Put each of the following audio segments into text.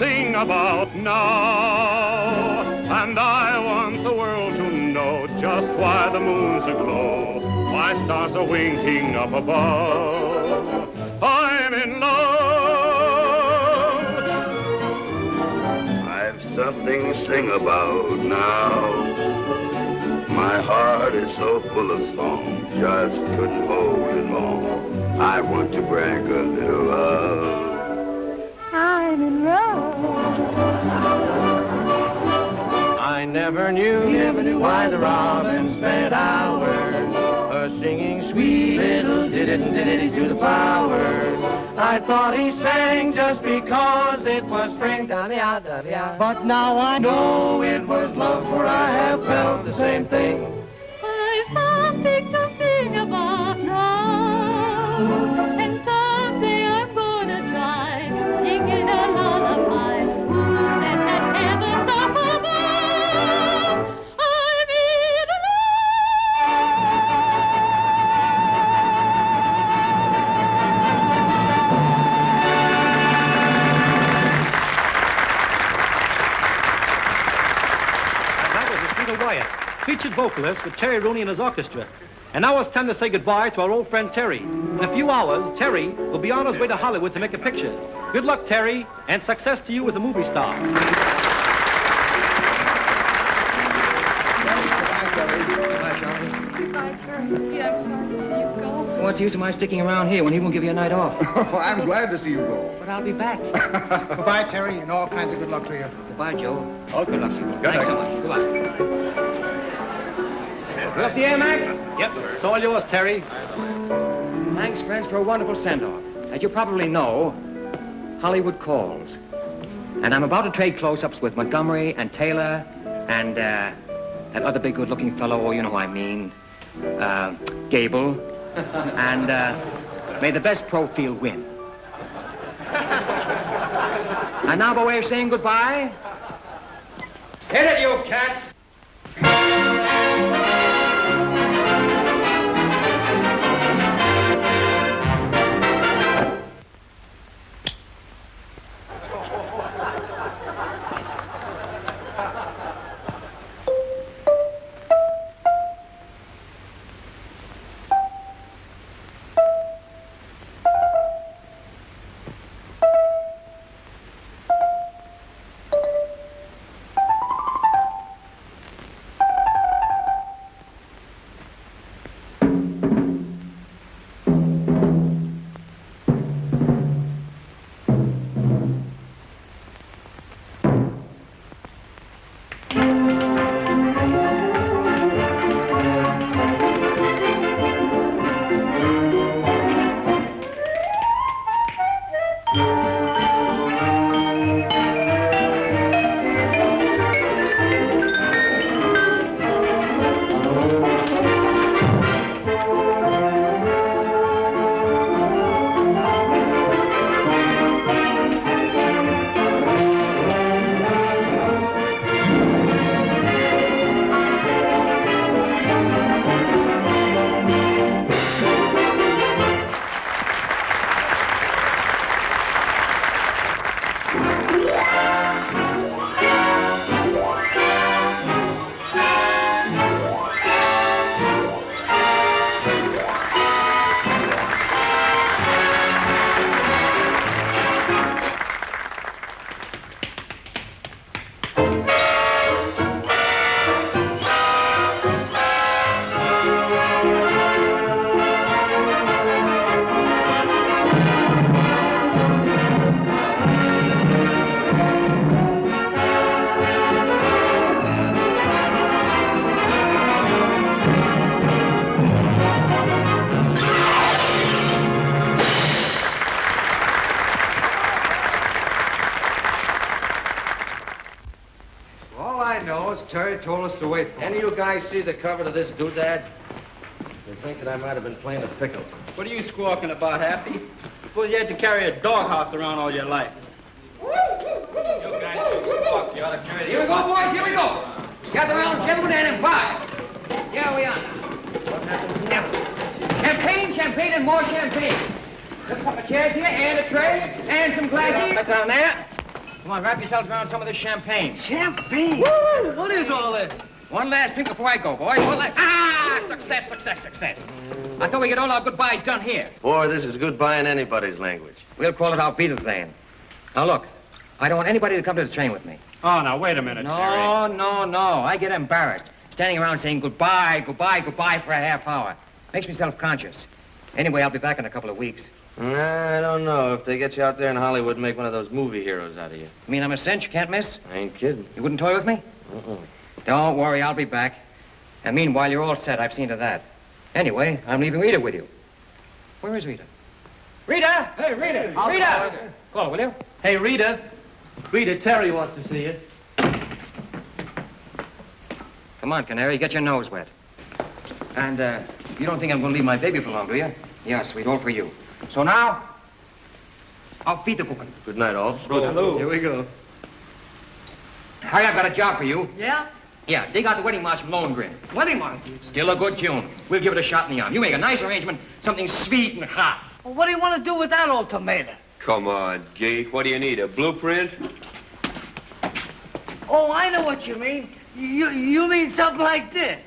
sing about now. And I want the world to know just why the moon's aglow, why stars are winking up above. I'm in love. I've something to sing about now. My heart is so full of song, just couldn't hold it long. I want to brag a little love. I'm in love. I never knew why the robin spent hours singing sweet little ditties to the flowers. I thought he sang just because it was spring, but now I know it was love, for I have felt the same thing. I've something to sing about now, and someday I'm gonna try singing a lullaby. Who said that heaven's up above? I'm in love. That was Dwight, featured vocalist with Terry Rooney and his orchestra. And now it's time to say goodbye to our old friend Terry. In a few hours, Terry will be on his way to Hollywood to make a picture. Good luck, Terry, and success to you as a movie star. Goodbye, Terry. Gee, I'm sorry to see you go. What's the use of my sticking around here when he won't give you a night off? Oh, I'm glad to see you go. But I'll be back. Goodbye, Terry, and all kinds of good luck to you. Goodbye, Joe. Okay. Good luck to you. Good Thanks so night. much. Goodbye. You up the air, Mac? Yep, it's all yours, Terry. Thanks, friends, for a wonderful send-off. As you probably know, Hollywood calls. And I'm about to trade close-ups with Montgomery and Taylor and that other big good-looking fellow, oh, you know who I mean, Gable. And may the best pro field win. And now, by way of saying goodbye, hit it, you cats! Terry told us to wait for. Any of you guys see the cover to this doodad? They think that I might have been playing a pickle. What are you squawking about, Happy? Suppose you had to carry a doghouse around all your life. You guys don't squawk. You ought to carry. Here we go, boys, here we go. Gather round, gentlemen, and imply. Here we are now. Champagne, champagne, and more champagne. A couple of chairs here, and a tray, and some glasses. Put down there. Come on, wrap yourselves around some of this champagne. Champagne? Woo! What is all this? One last drink before I go, boys. One last... Ah! Success, success, success. I thought we get all our goodbyes done here. Boy, this is goodbye in anybody's language. We'll call it our Beatles-land. Now, look, I don't want anybody to come to the train with me. Oh, now, wait a minute, Terry. No. I get embarrassed. Standing around saying goodbye for a half hour. Makes me self-conscious. Anyway, I'll be back in a couple of weeks. I don't know. If they get you out there in Hollywood and make one of those movie heroes out of you. You mean I'm a cinch? You can't miss? I ain't kidding. You wouldn't toy with me? Don't worry, I'll be back. And meanwhile, you're all set. I've seen to that. Anyway, I'm leaving Rita with you. Where is Rita? Rita! Hey, Rita! Rita! Call her, will you? Hey, Rita. Rita, Terry wants to see you. Come on, Canary, get your nose wet. And, you don't think I'm going to leave my baby for long, do you? Yeah, sweet, all for you. So now, I'll feed the cooking. Good night, all. Hello. Here we go. Harry, I've got a job for you. Yeah? Yeah, dig out the wedding march from Lohengrin. Wedding march? Still a good tune. We'll give it a shot in the arm. You make a nice arrangement, something sweet and hot. Well, what do you want to do with that ultimatum? Come on, geek. What do you need, a blueprint? Oh, I know what you mean. You mean something like this.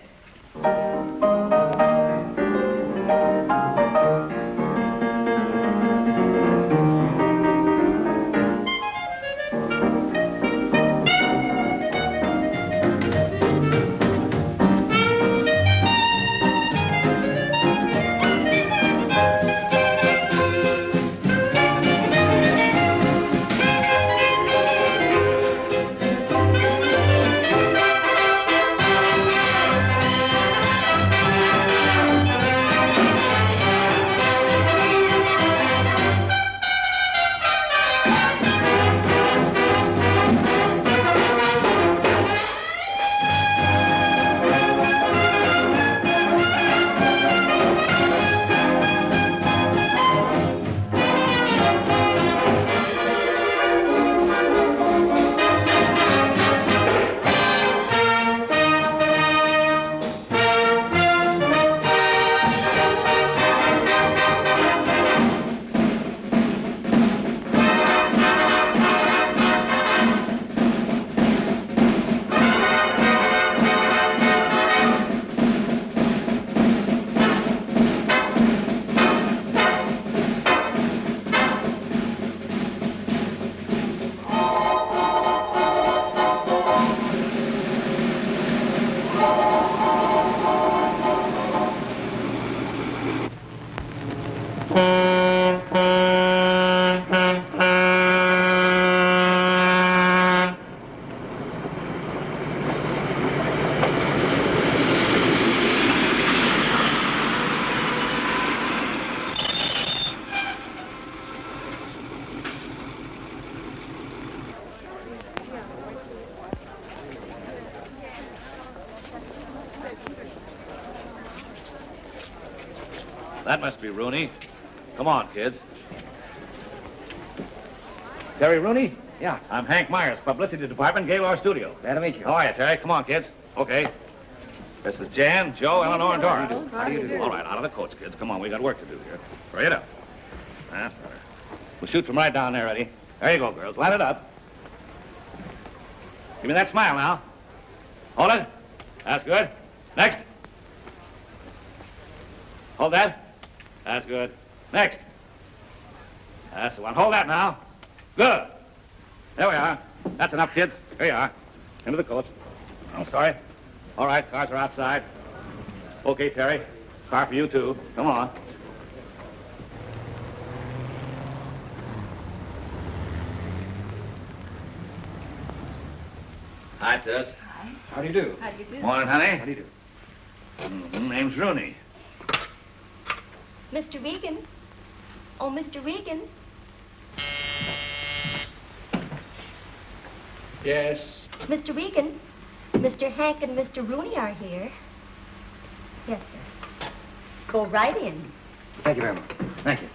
That must be Rooney. Come on, kids. Terry Rooney? Yeah. I'm Hank Myers, publicity department, Gaylord Studio. Glad to meet you. How are you, Terry? Come on, kids. Okay. This is Jan, Joe, Eleanor, and Doris. How do you do? All right, out of the coats, kids. Come on, we got work to do here. Hurry it up. That's better. We'll shoot from right down there, Eddie. There you go, girls. Line it up. Give me that smile now. Hold it. That's good. Next. Hold that. That's good. Next. That's the one. Hold that now. Good. There we are. That's enough, kids. Here you are. Into the coach. I'm sorry. All right, cars are outside. Okay, Terry. Car for you, too. Come on. Hi, Toots. Hi. How do you do? How do you do? Morning, honey. How do you do? Name's Rooney. Mr. Regan. Oh, Mr. Regan. Yes. Mr. Regan, Mr. Hank and Mr. Rooney are here. Yes, sir. Go right in. Thank you very much. Thank you.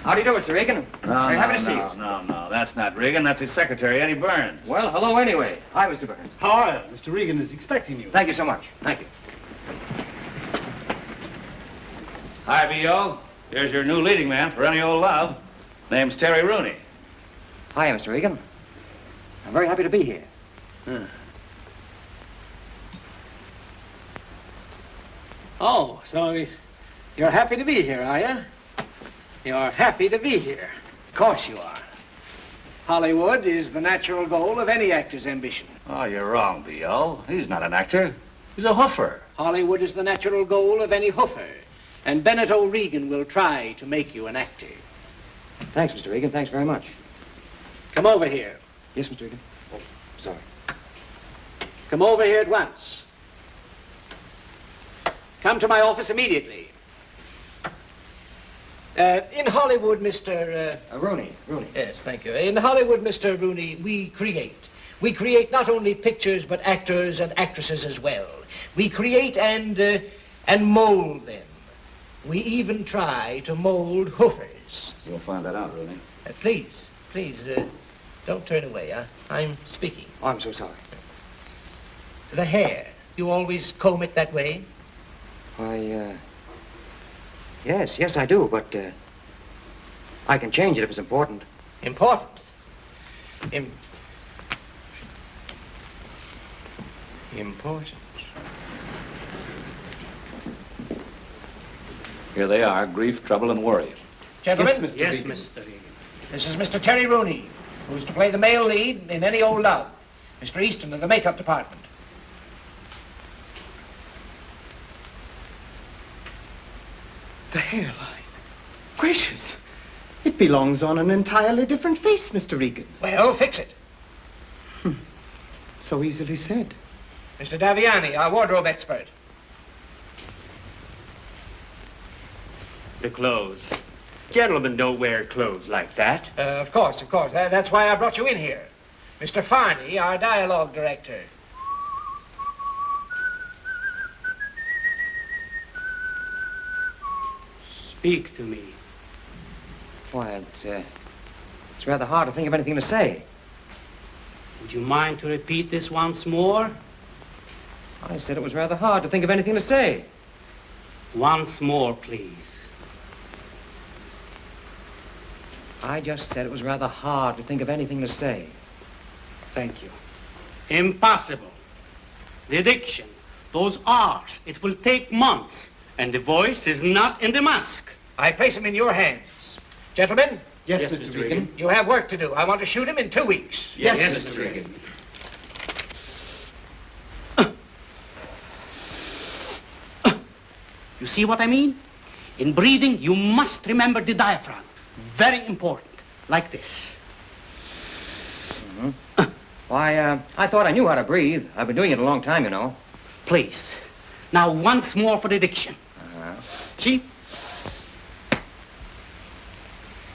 How do you do, Mr. Regan? No, Very happy to see you. no. That's not Regan. That's his secretary, Eddie Burns. Well, hello anyway. Hi, Mr. Burns. How are you? Mr. Regan is expecting you. Thank you so much. Thank you. Hi, B.O. Here's your new leading man for any old love. Name's Terry Rooney. Hi, Mr. Regan. I'm very happy to be here. Oh, so you're happy to be here, are you? You're happy to be here. Of course you are. Hollywood is the natural goal of any actor's ambition. Oh, you're wrong, B.O. He's not an actor. He's a hoofer. Hollywood is the natural goal of any hoofer. And Bennett O'Regan will try to make you an actor. Thanks, Mr. Regan. Thanks very much. Come over here. Yes, Mr. Regan. Oh, sorry. Come over here at once. Come to my office immediately. In Hollywood, Mr. Rooney. Yes, thank you. In Hollywood, Mr. Rooney, we create. We create not only pictures, but actors and actresses as well. We create and mold them. We even try to mold hoofers. You'll find that out, Rooney. Please, don't turn away. I'm speaking. Oh, I'm so sorry. The hair, you always comb it that way? Why, yes, I do, but, I can change it if it's important. Important? Important. Here they are, grief, trouble, and worry. Gentlemen? Yes, Mr. Regan. This is Mr. Terry Rooney, who's to play the male lead in Any Old Love. Mr. Easton of the makeup department. The hairline. Gracious. It belongs on an entirely different face, Mr. Regan. Well, fix it. So easily said. Mr. Daviani, our wardrobe expert. The clothes. Gentlemen don't wear clothes like that. Of course. That's why I brought you in here. Mr. Farney, our dialogue director. Speak to me. Why, it's rather hard to think of anything to say. Would you mind to repeat this once more? I said it was rather hard to think of anything to say. Once more, please. I just said it was rather hard to think of anything to say. Thank you. Impossible. The diction, those R's, it will take months. And the voice is not in the mask. I place him in your hands. Gentlemen? Yes, Mr. Regan. You have work to do. I want to shoot him in 2 weeks. Yes, Mr. Regan. You see what I mean? In breathing, you must remember the diaphragm. Very important. Like this. Why, I thought I knew how to breathe. I've been doing it a long time, you know. Please. Now, once more for the diction. See?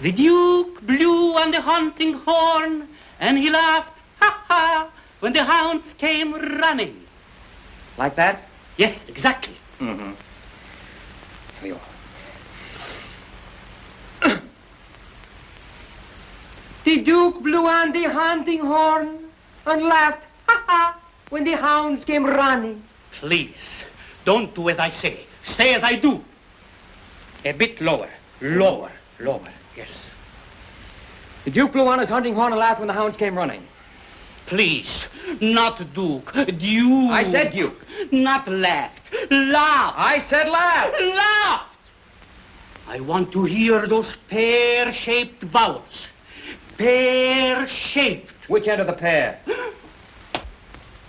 The Duke blew on the hunting horn, and he laughed, ha ha, when the hounds came running. Like that? Yes, exactly. Here you are. The Duke blew on the hunting horn and laughed, ha ha, when the hounds came running. Please, don't do as I say. Say as I do. A bit lower. Lower. Yes. The Duke blew on his hunting horn and laughed when the hounds came running. Please, not Duke. Duke. I said Duke. Not laughed. Laughed. I said laugh. Laughed. I want to hear those pear-shaped vowels. Pear-shaped. Which end of the pear?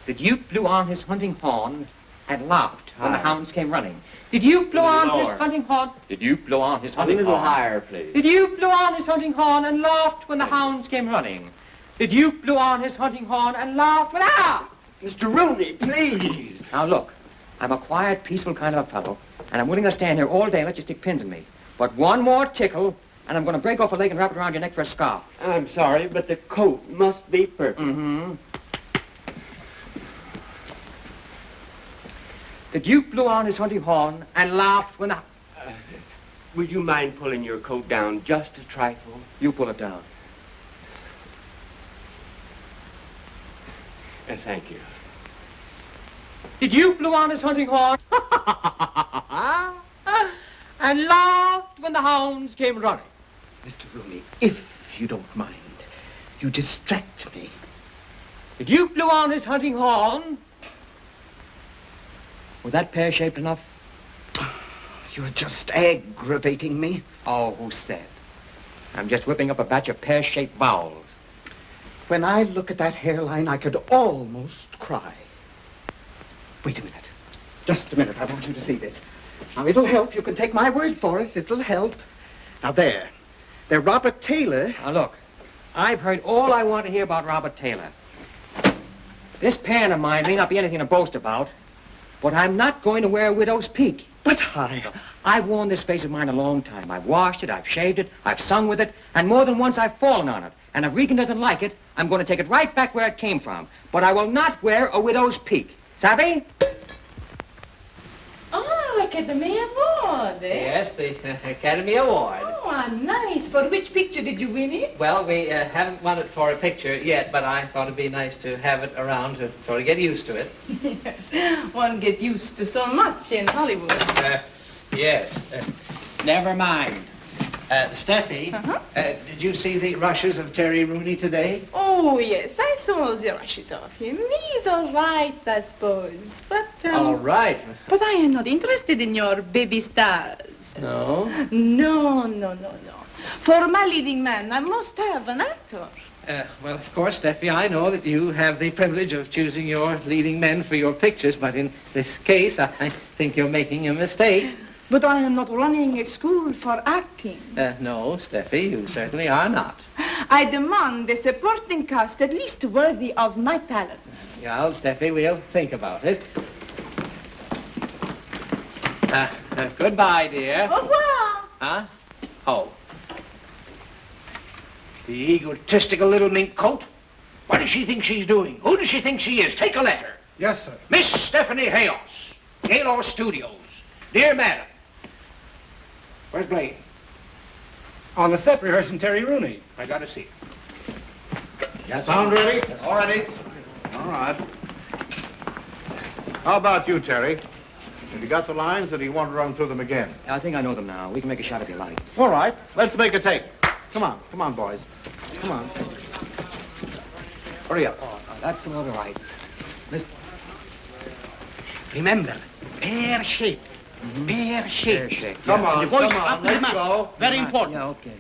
The Duke blew on his hunting horn and laughed when the hounds came running. The Duke blew on his hunting horn. The Duke blew on his hunting horn. A little higher, please. The Duke blew on his hunting horn and laughed when the hounds came running. The Duke blew on his hunting horn and laughed when... Ah! Mr. Rooney, please. Now, look, I'm a quiet, peaceful kind of a fellow, and I'm willing to stand here all day and let you stick pins in me. But one more tickle, and I'm going to break off a leg and wrap it around your neck for a scarf. I'm sorry, but the coat must be perfect. The Duke blew on his hunting horn and laughed when the... Would you mind pulling your coat down just a trifle? You pull it down. Thank you. The Duke blew on his hunting horn and laughed when the hounds came running. Mr. Rooney, if you don't mind, You distract me. The Duke blew on his hunting horn. Was that pear-shaped enough? You're just aggravating me. Oh, who said? I'm just whipping up a batch of pear-shaped vowels. When I look at that hairline, I could almost cry. Wait a minute. Just a minute. I want you to see this. Now, it'll help. You can take my word for it. It'll help. Now, there. They're Robert Taylor. Now, look. I've heard all I want to hear about Robert Taylor. This pan of mine may not be anything to boast about, but I'm not going to wear a widow's peak. But I've worn this face of mine a long time. I've washed it, I've shaved it, I've sung with it, and more than once I've fallen on it. And if Regan doesn't like it, I'm going to take it right back where it came from. But I will not wear a widow's peak. Savvy? Oh, Academy Award, eh? Yes, the Academy Award. Oh, nice. For which picture did you win it? Well, we haven't won it for a picture yet, but I thought it'd be nice to have it around to sort of get used to it. Yes, one gets used to so much in Hollywood. Yes. Never mind. Steffi, did you see the rushes of Terry Rooney today? Oh, yes, I saw the rushes of him. He's all right, I suppose. But, All right. But I am not interested in your baby stars. No? No. For my leading man, I must have an actor. Well, of course, Steffi, I know that you have the privilege of choosing your leading men for your pictures, but in this case, I think you're making a mistake. But I am not running a school for acting. No, Steffi, you certainly are not. I demand a supporting cast at least worthy of my talents. Well, Steffi, we'll think about it. Goodbye, dear. Au revoir. Huh? Oh. The egotistical little mink coat. What does she think she's doing? Who does she think she is? Take a letter. Yes, sir. Miss Stephanie Hayos, Gaylord Studios. Dear Madam. Where's Blaine? On the set rehearsing Terry Rooney. I gotta see. Yes, sound ready? All ready. All right. How about you, Terry? Have you got the lines, or do you want to run through them again? I think I know them now. We can make a shot if you like. All right. Let's make a take. Come on, boys. Come on. Hurry up. Oh, that's all right. Listen. Remember, pear-shaped. Pear-shaped. Come on, The voice come on. up the Let's mask. go. Very important. Yeah, okay.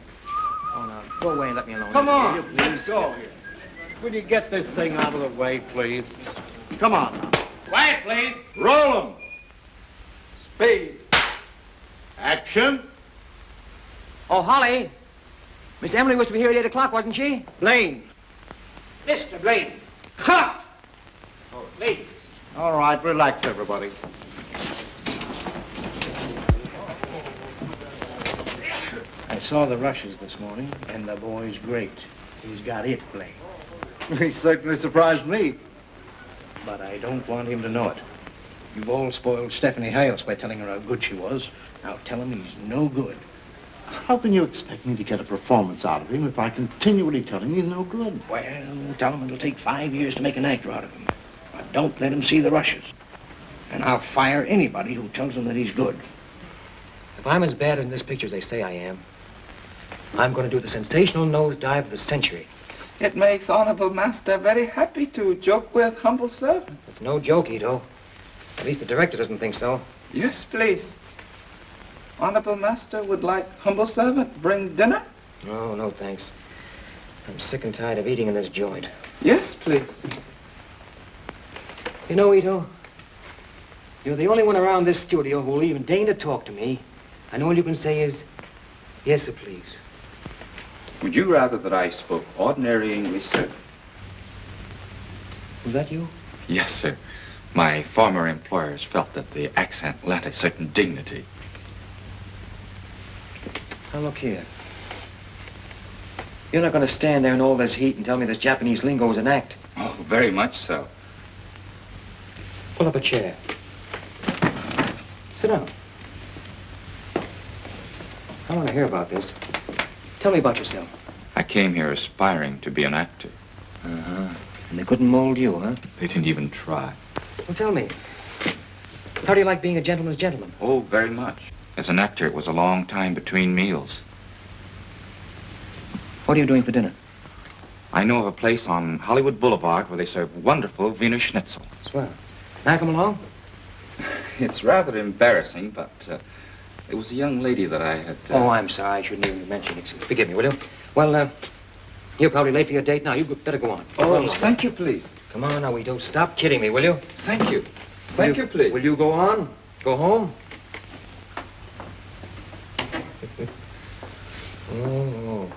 Oh, now, go away and let me alone. Come Will on, you, please? let's go. Will you get this thing out of the way, please? Come on now. Quiet, please. Roll 'em. Speed. Action. Oh, Holly. Miss Emily was to be here at 8 o'clock, wasn't she? Blaine. Mr. Blaine. Cut! Oh, ladies. All right, relax, everybody. I saw the rushes this morning, and the boy's great. He's got it, Blaine. He certainly surprised me. But I don't want him to know it. You've all spoiled Stephanie Hales by telling her how good she was. Now tell him he's no good. How can you expect me to get a performance out of him if I continually tell him he's no good? Well, tell him it'll take 5 years to make an actor out of him. But don't let him see the rushes. And I'll fire anybody who tells him that he's good. If I'm as bad in this picture as they say I am, I'm going to do the sensational nosedive of the century. It makes Honorable Master very happy to joke with humble servant. It's no joke, Ito. At least the director doesn't think so. Yes, please. Honorable Master would like humble servant bring dinner? Oh, no, thanks. I'm sick and tired of eating in this joint. Yes, please. You know, Ito, you're the only one around this studio who will even deign to talk to me. And all you can say is, yes, sir, please. Would you rather that I spoke ordinary English, sir? Was that you? Yes, sir. My former employers felt that the accent lent a certain dignity. Now, look here. You're not going to stand there in all this heat and tell me this Japanese lingo is an act. Oh, very much so. Pull up a chair. Sit down. I want to hear about this. Tell me about yourself. I came here aspiring to be an actor. Uh-huh. And they couldn't mold you, huh? They didn't even try. Well, tell me. How do you like being a gentleman's gentleman? Oh, very much. As an actor, it was a long time between meals. What are you doing for dinner? I know of a place on Hollywood Boulevard where they serve wonderful Wiener Schnitzel. Swell. Now come along. It's rather embarrassing, but it was a young lady that I had... Oh, I'm sorry. I shouldn't even mention it. Forgive me, will you? Well, you're probably late for your date now. You better go on. Oh, thank you, please. Come on now, Guido. Stop kidding me, will you? Thank you. Thank you, please. Will you go on? Go home? Oh.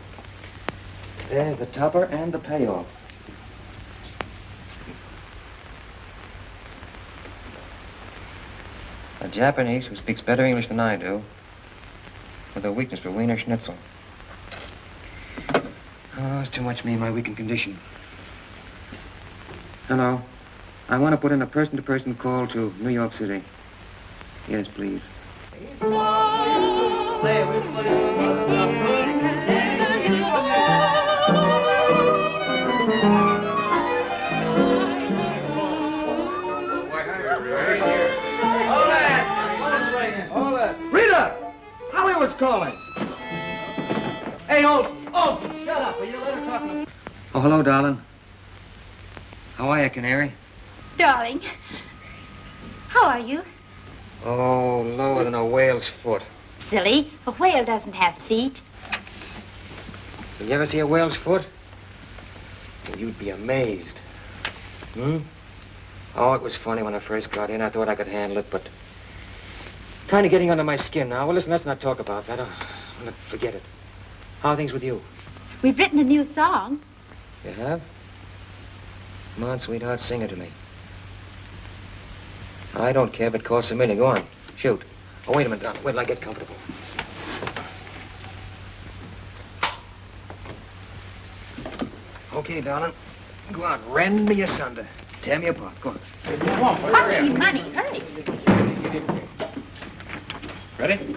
There's the topper and the payoff. A Japanese who speaks better English than I do, with a weakness for Wiener Schnitzel. Oh, it's too much for me in my weakened condition. Hello. I want to put in a person-to-person call to New York City. Yes, please. Rita! Hollywood's calling. Hey, Olson, shut up. Will you let her talk to... Oh, hello, darling. How are you, Canary? Darling, how are you? Oh, lower than a whale's foot. Silly, a whale doesn't have feet. Did you ever see a whale's foot? Well, you'd be amazed. Hmm? Oh, it was funny when I first got in. I thought I could handle it, but kind of getting under my skin now. Well, listen, let's not talk about that. Forget it. How are things with you? We've written a new song. You have? Come on, sweetheart, sing it to me. I don't care if it costs $1 million. Go on, shoot. Oh, wait a minute, darling. Wait till I get comfortable. Okay, darling. Go on, rend me asunder. Tear me apart. Go on. Come on, hurry. Money, hurry. Ready?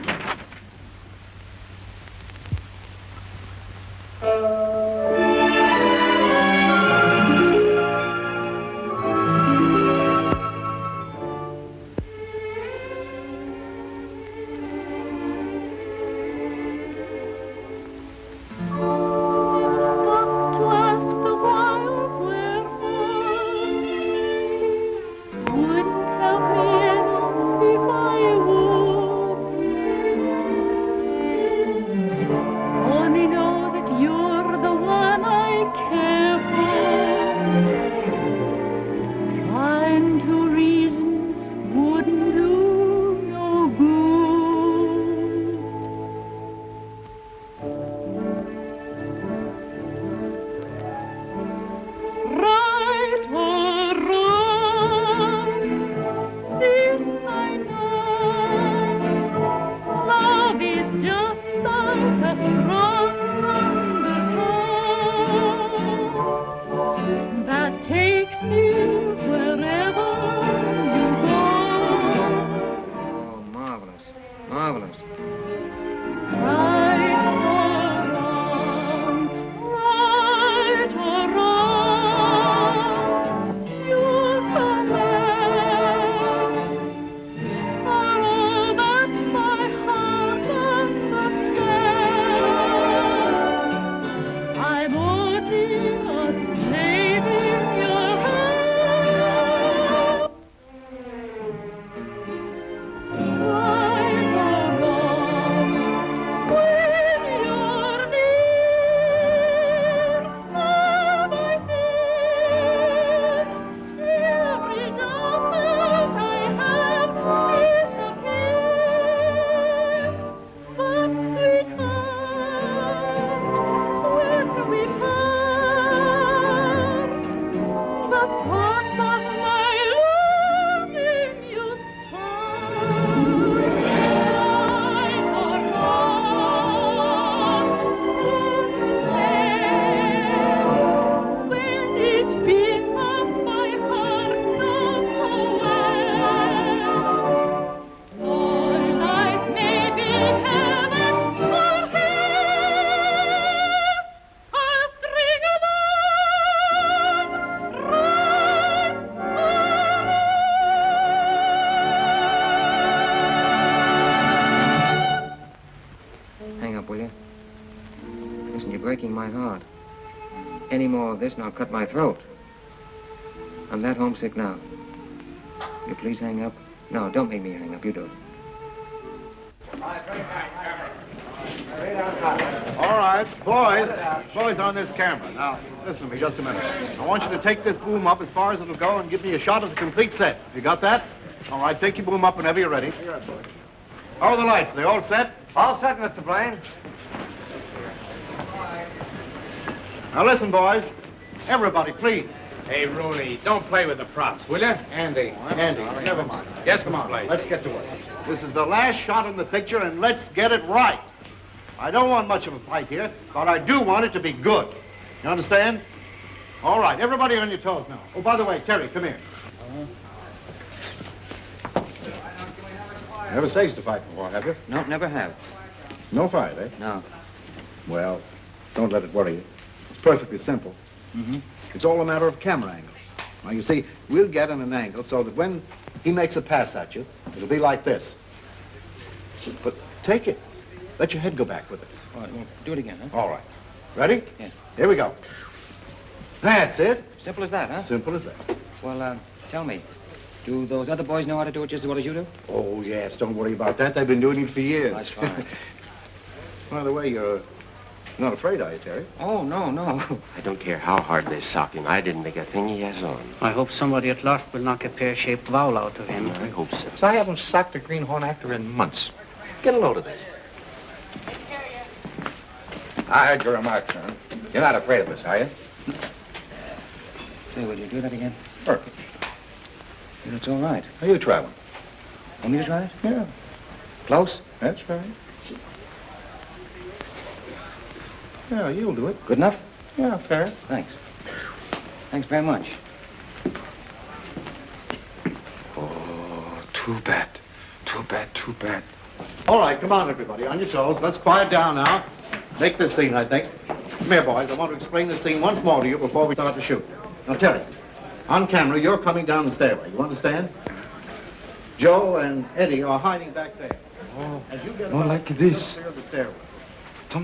Breaking my heart. any more of this and I'll cut my throat. I'm that homesick now. You please hang up? No, don't make me hang up. You do it. All right, boys on this camera. Now, listen to me just a minute. I want you to take this boom up as far as it'll go and give me a shot of the complete set. You got that? All right, take your boom up whenever you're ready. How are the lights? They all set? All set, Mr. Blaine. Now listen, boys. Everybody, please. Hey, Rooney, don't play with the props, will you? Andy, never mind. Yes, Come Mr. on, Blaine. let's get to work. This is the last shot in the picture, and let's get it right. I don't want much of a fight here, but I do want it to be good. You understand? All right, everybody on your toes now. Oh, by the way, Terry, come here. Never staged a fight before, have you? No, never have. No fight, eh? No. Well, don't let it worry you. It's perfectly simple. Mm-hmm. It's all a matter of camera angles. Now, you see, we'll get in an angle so that when he makes a pass at you, it'll be like this. But take it. Let your head go back with it. All right, well, do it again, huh? All right. Ready? Yeah. Here we go. That's it. Simple as that, huh? Simple as that. Well, tell me, do those other boys know how to do it just as well as you do? Oh, yes. Don't worry about that. They've been doing it for years. That's fine. By the way, you're not afraid, are you, Terry? Oh, no. I don't care how hard they sock him. I didn't make a thing he has on. I hope somebody at last will knock a pear-shaped vowel out of him. I hope so. So I haven't socked a greenhorn actor in months. Get a load of this. I heard your remarks, son. You're not afraid of this, are you? Say, will you do that again? Perfect. That's all right. Are you try one? Want me to try it? Yeah. Close? That's right. Yeah, you'll do it. Good enough? Yeah, fair. Thanks. Thanks very much. Oh, too bad. Too bad. All right, come on, everybody. On your toes. Let's quiet down now. Make this scene, I think. Come here, boys. I want to explain this scene once more to you before we start to shoot. Now, Terry, on camera, you're coming down the stairway. You understand? Joe and Eddie are hiding back there. Oh, as you get more like this. Clear the stairway.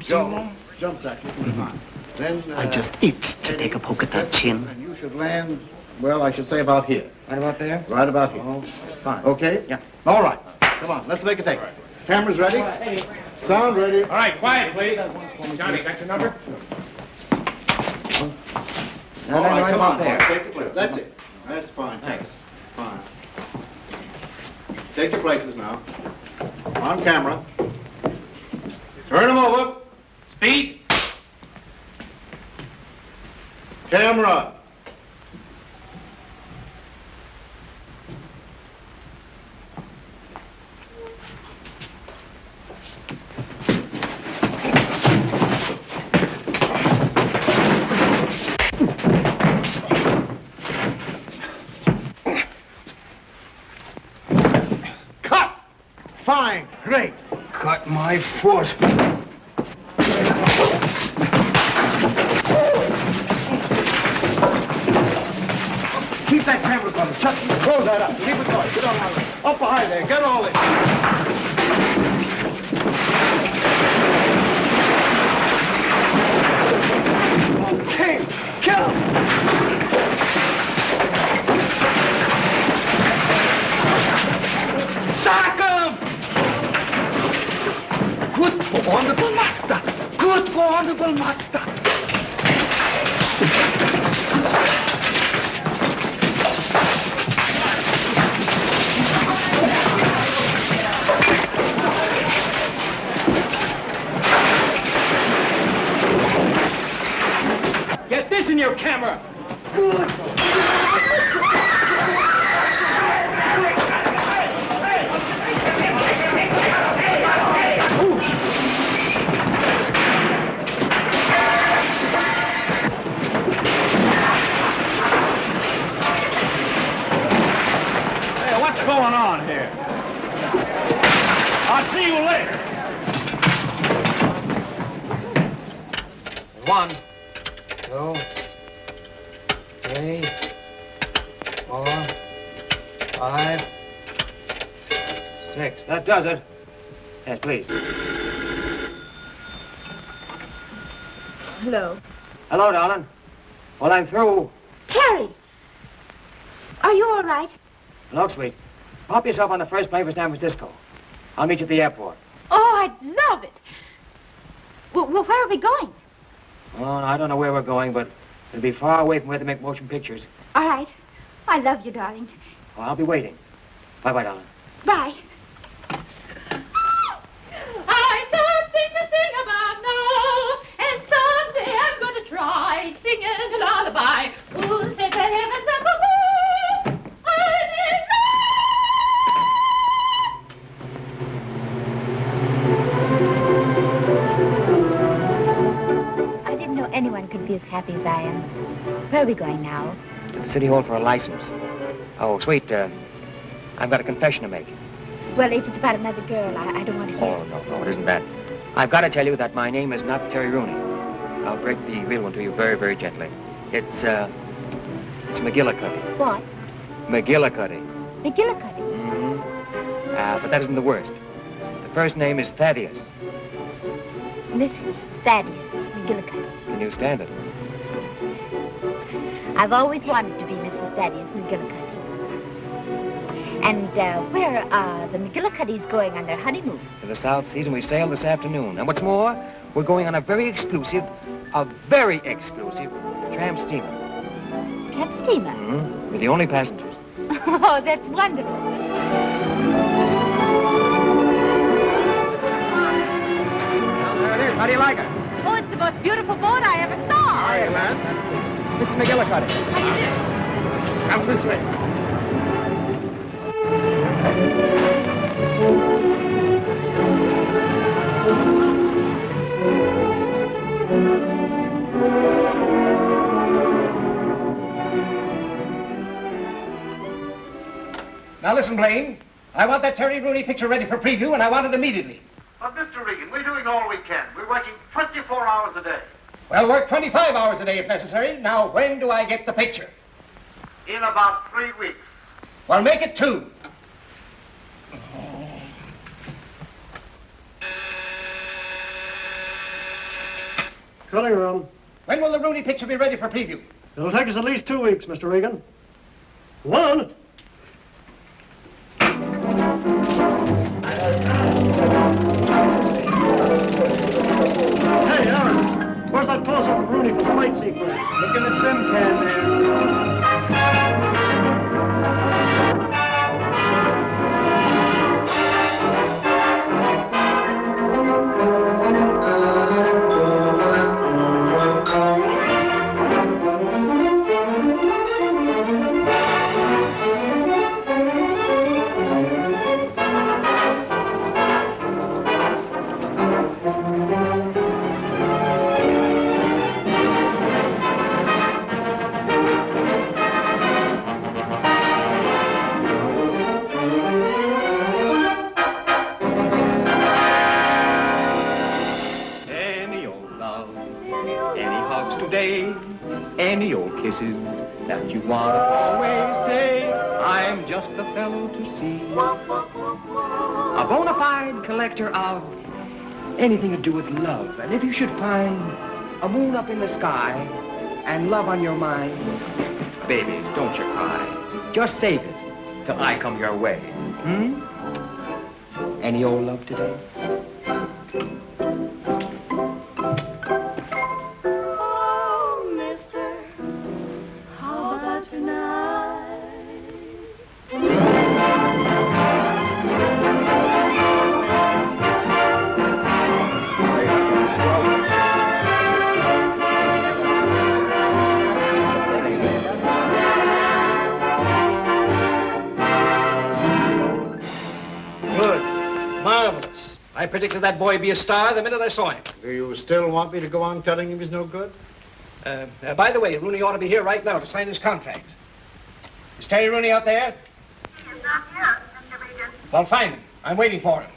Joe jumps at you from behind. Then I just itch to take a poke at that chin. And you should land, well, I should say about here. Right about there? Right about here. Oh, fine. Okay? Yeah. All right. Come on, let's make a take. Cameras ready? Sound ready? All right, quiet, please. Johnny, got your number? All right, come on, there. boys. Take your place. That's it. That's fine. Thanks. Fine. Take your places now. On camera. Turn them over. Speed. Camera. Cut! Fine. Great. Cut my foot. Keep that camera coming. Shut. Close that up. Keep it going. Get on my up behind there. Get all this. Okay, kill him! Sack him! Good for honorable master! Good for honorable master! Get this in your camera. Good. Hey, what's going on here? I'll see you later. 1, 2, 3, 4, 5, 6. That does it. Yes, please. Hello. Hello, darling. Well, I'm through. Terry! Are you all right? Look, sweet. Pop yourself on the first plane for San Francisco. I'll meet you at the airport. Oh, I'd love it. Well, where are we going? Oh, I don't know where we're going, but it'll be far away from where they make motion pictures. All right. I love you, darling. Well, I'll be waiting. Bye-bye, darling. Bye. I something to sing about now, and someday I'm going to try singing a lullaby. Who said the heavens up above? I didn't know anyone could be as happy as I am. Where are we going now? To the City Hall for a license. Oh, sweet, I've got a confession to make. Well, if it's about another girl, I don't want to hear. Oh, no, it isn't that. I've got to tell you that my name is not Terry Rooney. I'll break the real one to you very, very gently. It's McGillicuddy. What? McGillicuddy. McGillicuddy? Mm-hmm. But that isn't the worst. The first name is Thaddeus. Mrs. Thaddeus McGillicuddy. Can you stand it? I've always wanted to be Mrs. Thaddeus McGillicuddy. And where are the McGillicuddys going on their honeymoon? To the South Seas, and we sail this afternoon. And what's more, we're going on a very exclusive tramp steamer. Tramp steamer? Mm-hmm. We're the only passengers. Oh, that's wonderful. Well, there it is. How do you like it? Oh, it's the most beautiful boat I ever saw. How are you, lad? Mrs. McGillicuddy. Come this way. Now listen, Blaine. I want that Terry Rooney picture ready for preview, and I want it immediately. But, Mr. Regan, we're doing all we can. We're working 24 hours a day. Well, work 25 hours a day if necessary. Now, when do I get the picture? In about 3 weeks. Well, make it 2. Cutting room. When will the Rooney picture be ready for preview? It'll take us at least 2 weeks, Mr. Regan. 1. Hey, Aaron, where's that close-up of Rooney for the fight sequence? Look in the trim can there. Any old kisses that you want to always say, I'm just the fellow to see. A bona fide collector of anything to do with love. And if you should find a moon up in the sky and love on your mind, baby, don't you cry. Just save it till I come your way. Any old love today? I predicted that boy be a star the minute I saw him. Do you still want me to go on telling him he's no good? By the way, Rooney ought to be here right now to sign his contract. Is Terry Rooney out there? He is not here, Mr. Regan. Well, find him. I'm waiting for him.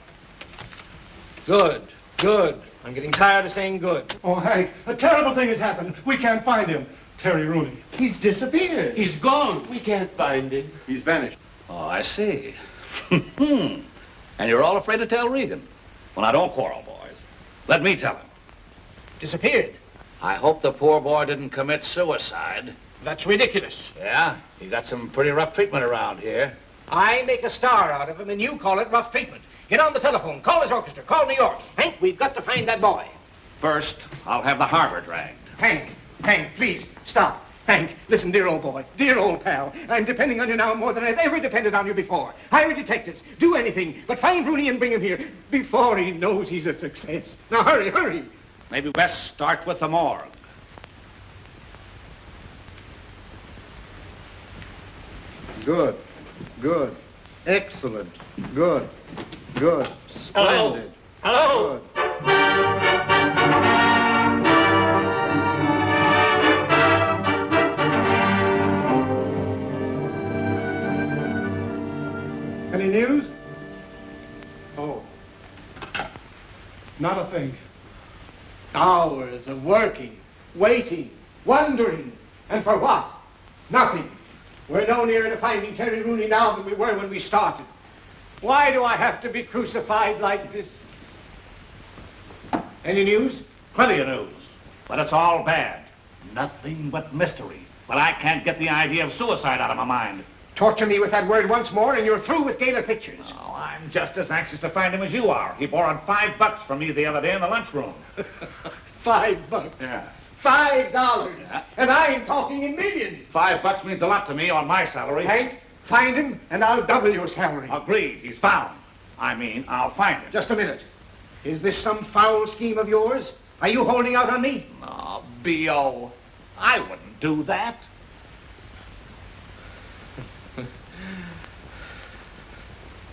Good, good. I'm getting tired of saying good. Oh, Hank, a terrible thing has happened. We can't find him. Terry Rooney. He's disappeared. He's gone. We can't find him. He's vanished. Oh, I see. And you're all afraid to tell Regan. Well, now, don't quarrel, boys. Let me tell him. Disappeared? I hope the poor boy didn't commit suicide. That's ridiculous. Yeah? He got some pretty rough treatment around here. I make a star out of him, and you call it rough treatment. Get on the telephone. Call his orchestra. Call New York. Hank, we've got to find that boy. First, I'll have the harbor dragged. Hank, please, stop. Hank, listen, dear old boy, dear old pal. I'm depending on you now more than I've ever depended on you before. Hire detectives, do anything, but find Rooney and bring him here before he knows he's a success. Now hurry, hurry. Maybe best start with the morgue. Good. Good. Excellent. Good. Good. Splendid. Hello. Good. Any news? Oh. Not a thing. Hours of working, waiting, wondering, and for what? Nothing. We're no nearer to finding Terry Rooney now than we were when we started. Why do I have to be crucified like this? Any news? Plenty of news, but it's all bad. Nothing but mystery. But I can't get the idea of suicide out of my mind. Torture me with that word once more and you're through with Gaylor Pictures. Oh, I'm just as anxious to find him as you are. He borrowed $5 from me the other day in the lunchroom. $5? Yeah. $5? Yeah. And I'm talking in millions. $5 means a lot to me on my salary. Hank, find him and I'll double your salary. Agreed. He's found. I mean, I'll find him. Just a minute. Is this some foul scheme of yours? Are you holding out on me? Oh, B.O. I wouldn't do that.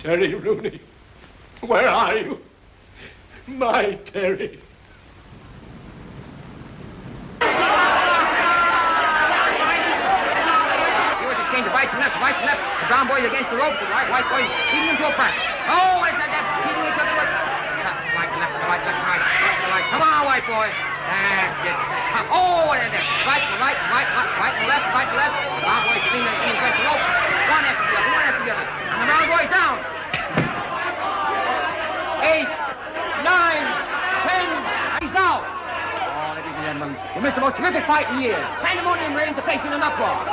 Terry Rooney, where are you? My Terry. Exchange of rights and left. The brown boys against the ropes, the white boys feeding into a practice. Oh, what is that? Feeding each other. Right to left, right, left, right, left to right. Come on, white boy. That's it. Oh, what is that? Right to left, right to left. The brown boys feeding against the ropes. One after the other. And the brown boys down. 8, 9, 10. He's out. Oh, ladies and gentlemen, we missed the most terrific fight in years. Pandemonium reigns, the place in an uproar.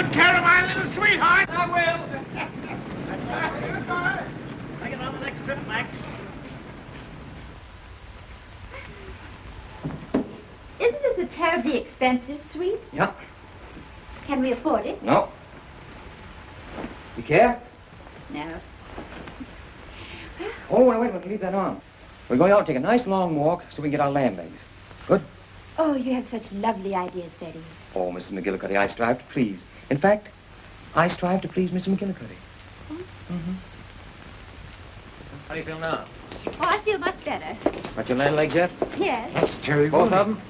good care of my little sweetheart. I will. Take it on the next trip, Max. Isn't this a terribly expensive suite? Yeah. Can we afford it? No. You care? No. Oh, wait a minute, leave that on. We're going out and take a nice long walk so we can get our land legs. Good? Oh, you have such lovely ideas, Daddy. Oh, Mrs. McGillicuddy, I strive to please. In fact, I strive to please Mrs. McGillicuddy. Mm-hmm. How do you feel now? Oh, I feel much better. Got your land legs yet? Yes. That's Terry. Both of them?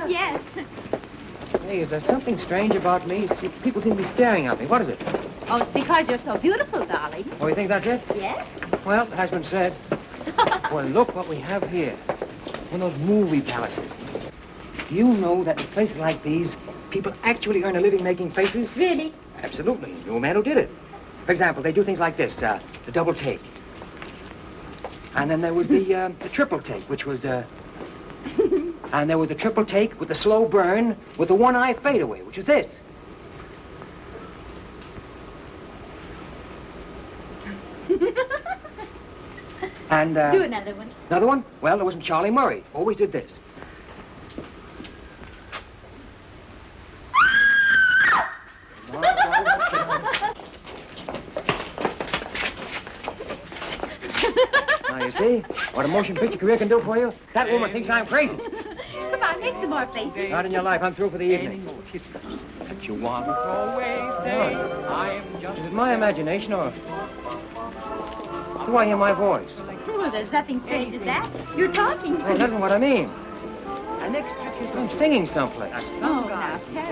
Yes. Hey, there's something strange about me. See, people seem to be staring at me. What is it? Oh, it's because you're so beautiful, darling. Oh, you think that's it? Yes. Well, it has been said. Well, look what we have here. One of those movie palaces. Do you know that in places like these, people actually earn a living making faces? Really? Absolutely. You know a man who did it. For example, they do things like this, the double take. And then there was the triple take, which was, and there was the triple take with the slow burn with the one-eye fadeaway, which is this. And, Do another one. Another one? Well, there wasn't Charlie Murray. Always did this. Now, you see what a motion picture career can do for you? That woman thinks I'm crazy. Come on, make some more faces. Not in your life. I'm through for the evening. That you want to always say, I'm just... Is it my imagination, or do I hear my voice? Well, there's nothing strange in that. You're talking. Oh, that isn't what I mean. And next trip, I'm singing someplace. Oh, now, Terry.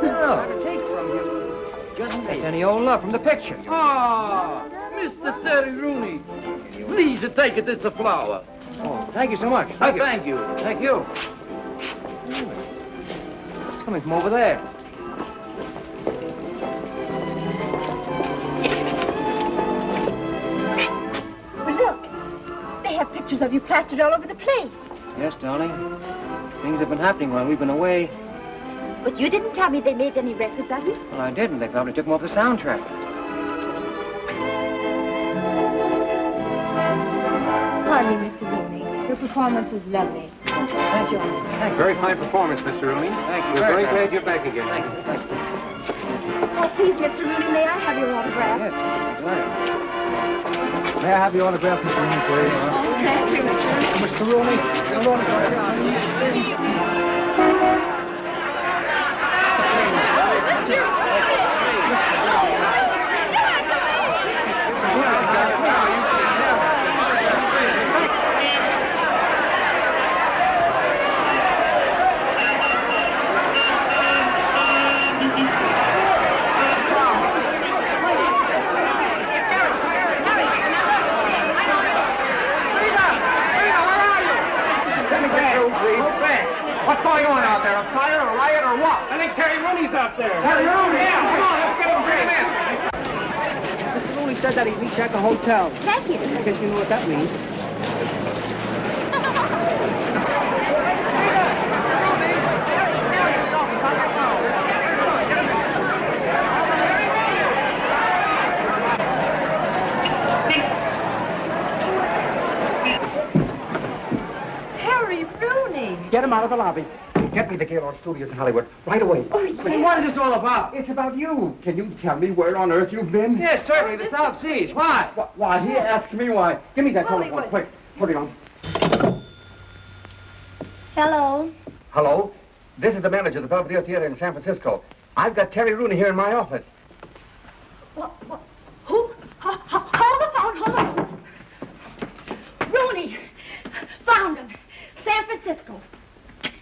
No. Take from you. Just say any old love from the picture. Oh, Mr. Terry Rooney. Please take it, it's a flower. Oh, thank you so much. Thank you. Thank you. Thank you. It's coming from over there. Well, look. They have pictures of you plastered all over the place. Yes, darling. Things have been happening while we've been away. But you didn't tell me they made any records of you. Well, I didn't. They probably took them off the soundtrack. Pardon me, Mr. Rooney. Your performance was lovely. Thank you. Thank you. Very fine performance, Mr. Rooney. Thank you. We're very glad you're back again. Thank you. Thank you. Oh, please, Mr. Rooney, may I have your autograph? Yes, glad. May I have your autograph, Mr. Rooney, please? Oh, thank you, Mr. Mr. Rooney, your autograph. What's going on out there? A fire, a riot, or what? I think Terry Rooney's out there. Terry Rooney? Yeah, come on, let's get him, bring him in. Mr. Rooney said that he'd meet you at the hotel. Thank you. I guess you know what that means. Terry Rooney. Get him out of the lobby. Get me the Gaylord Studios in Hollywood right away. Oh, yes. But what is this all about? It's about you. Can you tell me where on earth you've been? Yes, certainly, the South Seas. Why? Why, he asked me why. Give me that telephone, quick. Put it on. Hello. Hello? This is the manager of the Belvedere Theater in San Francisco. I've got Terry Rooney here in my office. What? Who? Hold the phone, hold on. Rooney. Found him. San Francisco.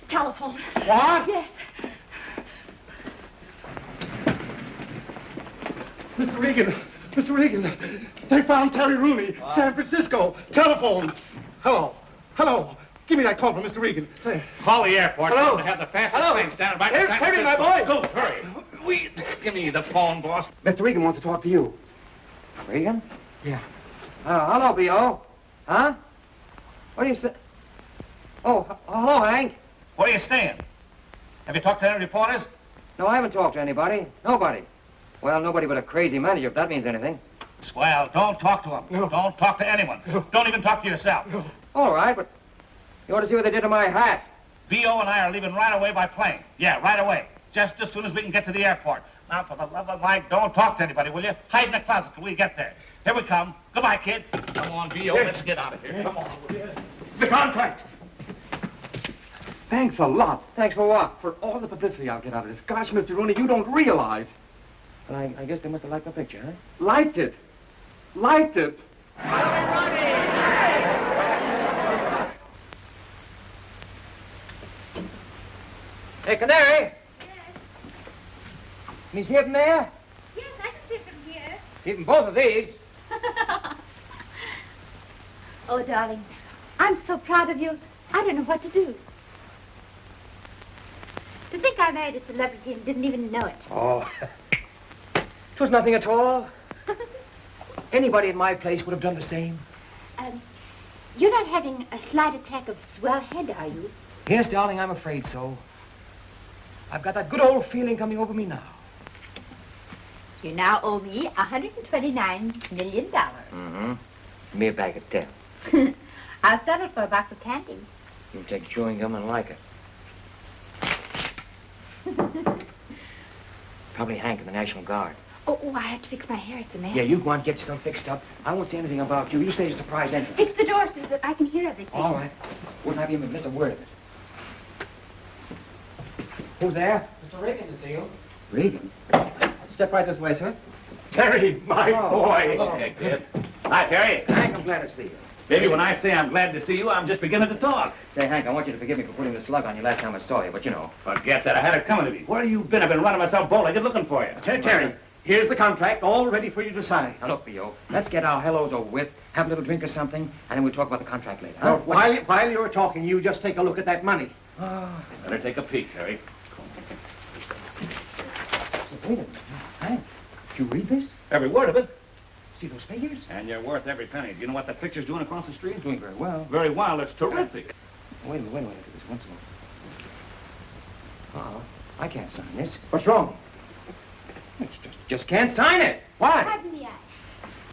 Telephone. What? Yes. Mr. Regan, they found Terry Rooney, San Francisco. Telephone. Hello. Give me that call from Mr. Regan. Hey. Call the airport. Hello. To have the fastest plane standing by Terry, San Francisco. my boy. Go, hurry. Give me the phone, boss. Mr. Regan wants to talk to you. Regan? Yeah. Hello, B.O. Huh? What do you say? Oh, hello, Hank. Where are you staying? Have you talked to any reporters? No, I haven't talked to anybody. Nobody. Well, nobody but a crazy manager, if that means anything. Well, don't talk to him. No. Don't talk to anyone. No. Don't even talk to yourself. No. All right, but you ought to see what they did to my hat. B.O. and I are leaving right away by plane. Yeah, right away. Just as soon as we can get to the airport. Now, for the love of Mike, don't talk to anybody, will you? Hide in the closet till we get there. Here we come. Goodbye, kid. Come on, B.O., let's get out of here. Come on. The contract. Thanks a lot. Thanks for what? For all the publicity I'll get out of this. Gosh, Mr. Rooney, you don't realize. Well, I guess they must have liked my picture, huh? Liked it. Liked it. Hey, Canary. Can you see it from there? Yes, I can see it from here. See from both of these. Oh, darling, I'm so proud of you. I don't know what to do. To think I married a celebrity and didn't even know it. Oh, it was nothing at all. Anybody in my place would have done the same. You're not having a slight attack of swell head, are you? Yes, darling, I'm afraid so. I've got that good old feeling coming over me now. You now owe me $129 million. Mm-hmm. Give me a bag of 10. I'll settle for a box of candy. You take chewing gum and like it. Probably Hank in the National Guard. Oh, I have to fix my hair. It's a mess. Yeah, you go on, get yourself fixed up. I won't say anything about you. You stay as a surprise entrance. Fix the door so that I can hear everything. All right. Wouldn't have you miss a word of it. Who's there? Mr. Regan to see you. Regan? Step right this way, sir. Terry, my boy. hello. Okay, kid. Hi, Terry. Hank, I'm glad to see you. Baby, when I say I'm glad to see you, I'm just beginning to talk. Say, Hank, I want you to forgive me for putting the slug on you last time I saw you, but you know. Forget that. I had it coming to me. Where have you been? I've been running myself bow-legged looking for you. Terry, here's the contract, all ready for you to sign. Now, look, B.O., let's get our hellos over with, have a little drink or something, and then we'll talk about the contract later. Huh? While you're talking, you just take a look at that money. Better take a peek, Terry. Wait a minute. Hank, did you read this? Every word of it. See those figures? And you're worth every penny. Do you know what that picture's doing across the street? Doing very well. Very well. It's terrific. Wait a minute. Look at this once more. Oh, I can't sign this. What's wrong? Just can't sign it. Why? Pardon me,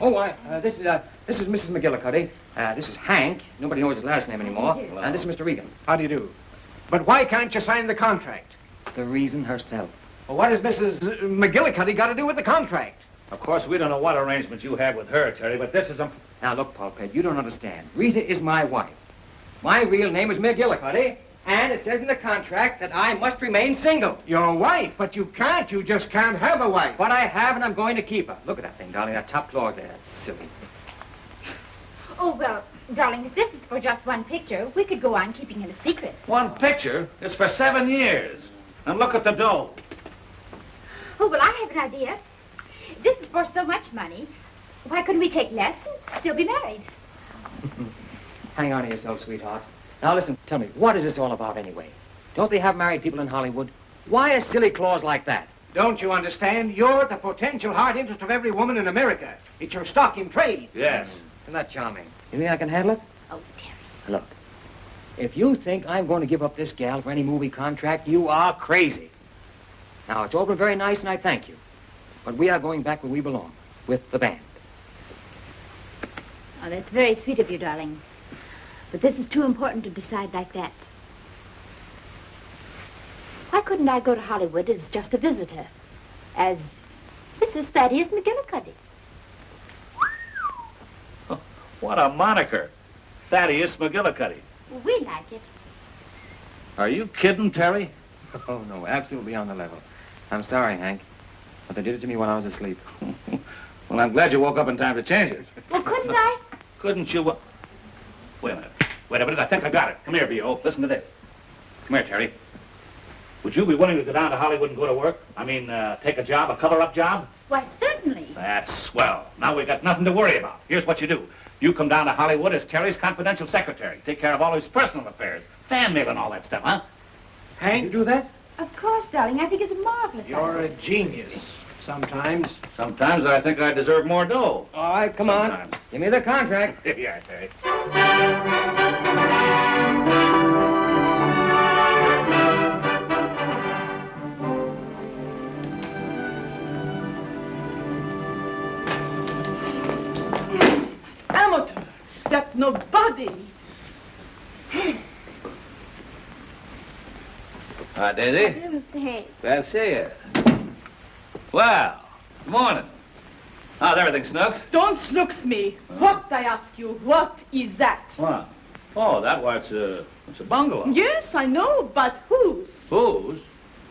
Oh, why? This is Mrs. McGillicuddy. This is Hank. Nobody knows his last name anymore. And this is Mr. Regan. How do you do? But why can't you sign the contract? The reason herself. Well, what has Mrs. McGillicuddy got to do with the contract? Of course, we don't know what arrangements you have with her, Terry, but this is a... Now, look, Pulphead, you don't understand. Rita is my wife. My real name is McGillicuddy, and it says in the contract that I must remain single. Your wife? But you can't. You just can't have a wife. But I have, and I'm going to keep her. Look at that thing, darling, that top clause there. That's silly. Oh, well, darling, if this is for just one picture, we could go on keeping it a secret. One picture? It's for 7 years. And look at the dough. Oh, well, I have an idea. If this is for so much money, why couldn't we take less and still be married? Hang on to yourself, sweetheart. Now, listen, tell me, what is this all about anyway? Don't they have married people in Hollywood? Why a silly clause like that? Don't you understand? You're the potential heart interest of every woman in America. It's your stock in trade. Yes. Isn't that charming? You think I can handle it? Oh, Terry. Look, if you think I'm going to give up this gal for any movie contract, you are crazy. Now, it's all been very nice, and I thank you. But we are going back where we belong, with the band. Oh, that's very sweet of you, darling. But this is too important to decide like that. Why couldn't I go to Hollywood as just a visitor? As Mrs. Thaddeus McGillicuddy? What a moniker. Thaddeus McGillicuddy. We like it. Are you kidding, Terry? Oh, no, absolutely on the level. I'm sorry, Hank, but they did it to me while I was asleep. Well, I'm glad you woke up in time to change it. Well, couldn't I? Couldn't you? Wait a minute. Wait a minute. I think I got it. Come here, B.O. Listen to this. Come here, Terry. Would you be willing to go down to Hollywood and go to work? I mean, take a job, a cover-up job? Why, certainly. That's swell. Now we got nothing to worry about. Here's what you do. You come down to Hollywood as Terry's confidential secretary. Take care of all his personal affairs. Fan mail and all that stuff, huh? Hank? You do that? Of course, darling. I think it's a marvelous You're idea. a genius. Sometimes. Sometimes I think I deserve more dough. All right, come on. Give me the contract. Yeah, Terry. nobody. Hi, Daisy. Mr. Hayes. Glad to see you. Well, good morning. How's everything, Snooks? Don't snooks me. What, I ask you, what is that? What? Oh, it's a bungalow. Yes, I know, but whose? Whose?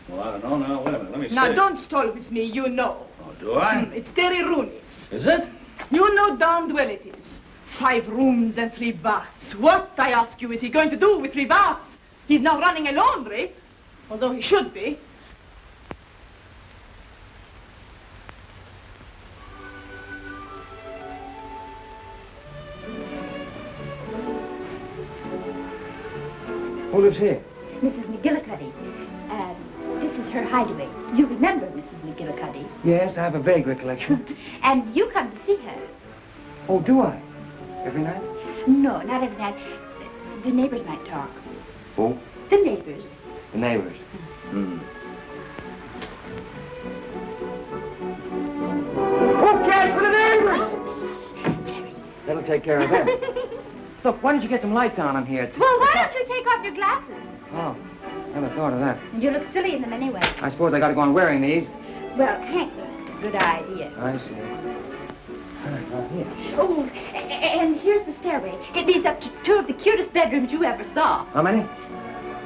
Well, I don't know now. Wait a minute, let me see. Now, don't stall with me, you know. Oh, do I? It's Terry Rooney's. Is it? You know darned well it is. 5 rooms and 3 baths. What, I ask you, is he going to do with 3 baths? He's now running a laundry, although he should be. Who lives here? Mrs. McGillicuddy. This is her hideaway. You remember Mrs. McGillicuddy. Yes, I have a vague recollection. And you come to see her. Oh, do I? Every night? No, not every night. The neighbors might talk. Who? The neighbors. The neighbors. Who cares for the neighbors? Terry. That'll take care of them. Look, why don't you get some lights on in here? Well, why don't you take off your glasses? Oh, never thought of that. You look silly in them anyway. I suppose I gotta go on wearing these. Well, Hank thinks it's a good idea. I see. Here. Oh, and here's the stairway. It leads up to 2 of the cutest bedrooms you ever saw. How many?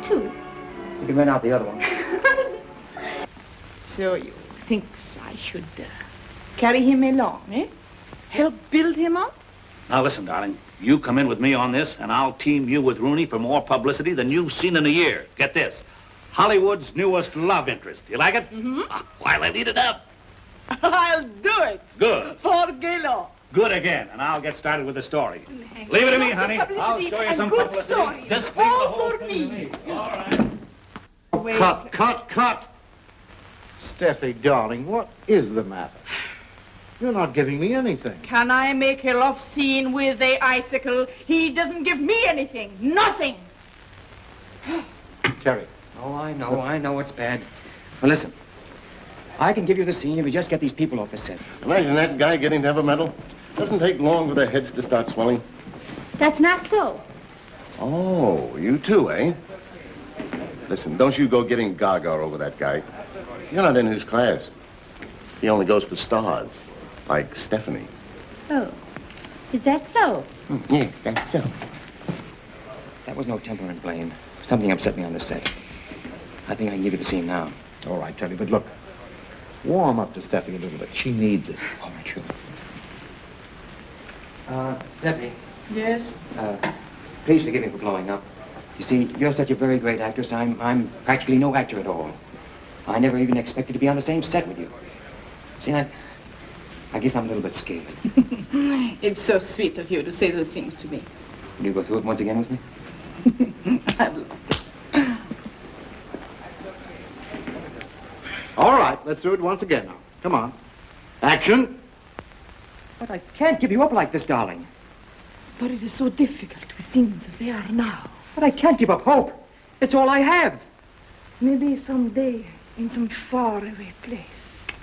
2. You can rent out the other one. So you think I should carry him along, eh? Help build him up? Now listen, darling. You come in with me on this, and I'll team you with Rooney for more publicity than you've seen in a year. Get this. Hollywood's newest love interest. You like it? Mm-hmm. While I lead it up. I'll do it. Good. For Gaylord. Good again, and I'll get started with the story. Leave it to me, honey. I'll show you some good publicity. Story. Just leave all the whole for thing me. to me. All right. Wait. Cut. Steffi, darling, what is the matter? You're not giving me anything. Can I make a love scene with a icicle? He doesn't give me anything. Nothing. Terry. Oh, I know it's bad. Well, listen. I can give you the scene if you just get these people off the set. Imagine that guy getting to have a medal. Doesn't take long for their heads to start swelling. That's not so. Oh, you too, eh? Listen, don't you go getting gaga over that guy. You're not in his class. He only goes for stars, like Stephanie. Oh, is that so? Yes, that's so. That was no temperament, Blaine. Something upset me on the set. I think I can give you the scene now. All right, Terry, but look. Warm up to Steffi a little bit. She needs it. All right, sure. Steffi. Yes? Please forgive me for blowing up. You see, you're such a very great actress. I'm practically no actor at all. I never even expected to be on the same set with you. See, I guess I'm a little bit scared. It's so sweet of you to say those things to me. Will you go through it once again with me? I'd love to. All right, let's do it once again now. Come on. Action. But I can't give you up like this, darling. But it is so difficult with things as they are now. But I can't give up hope. It's all I have. Maybe someday in some faraway place.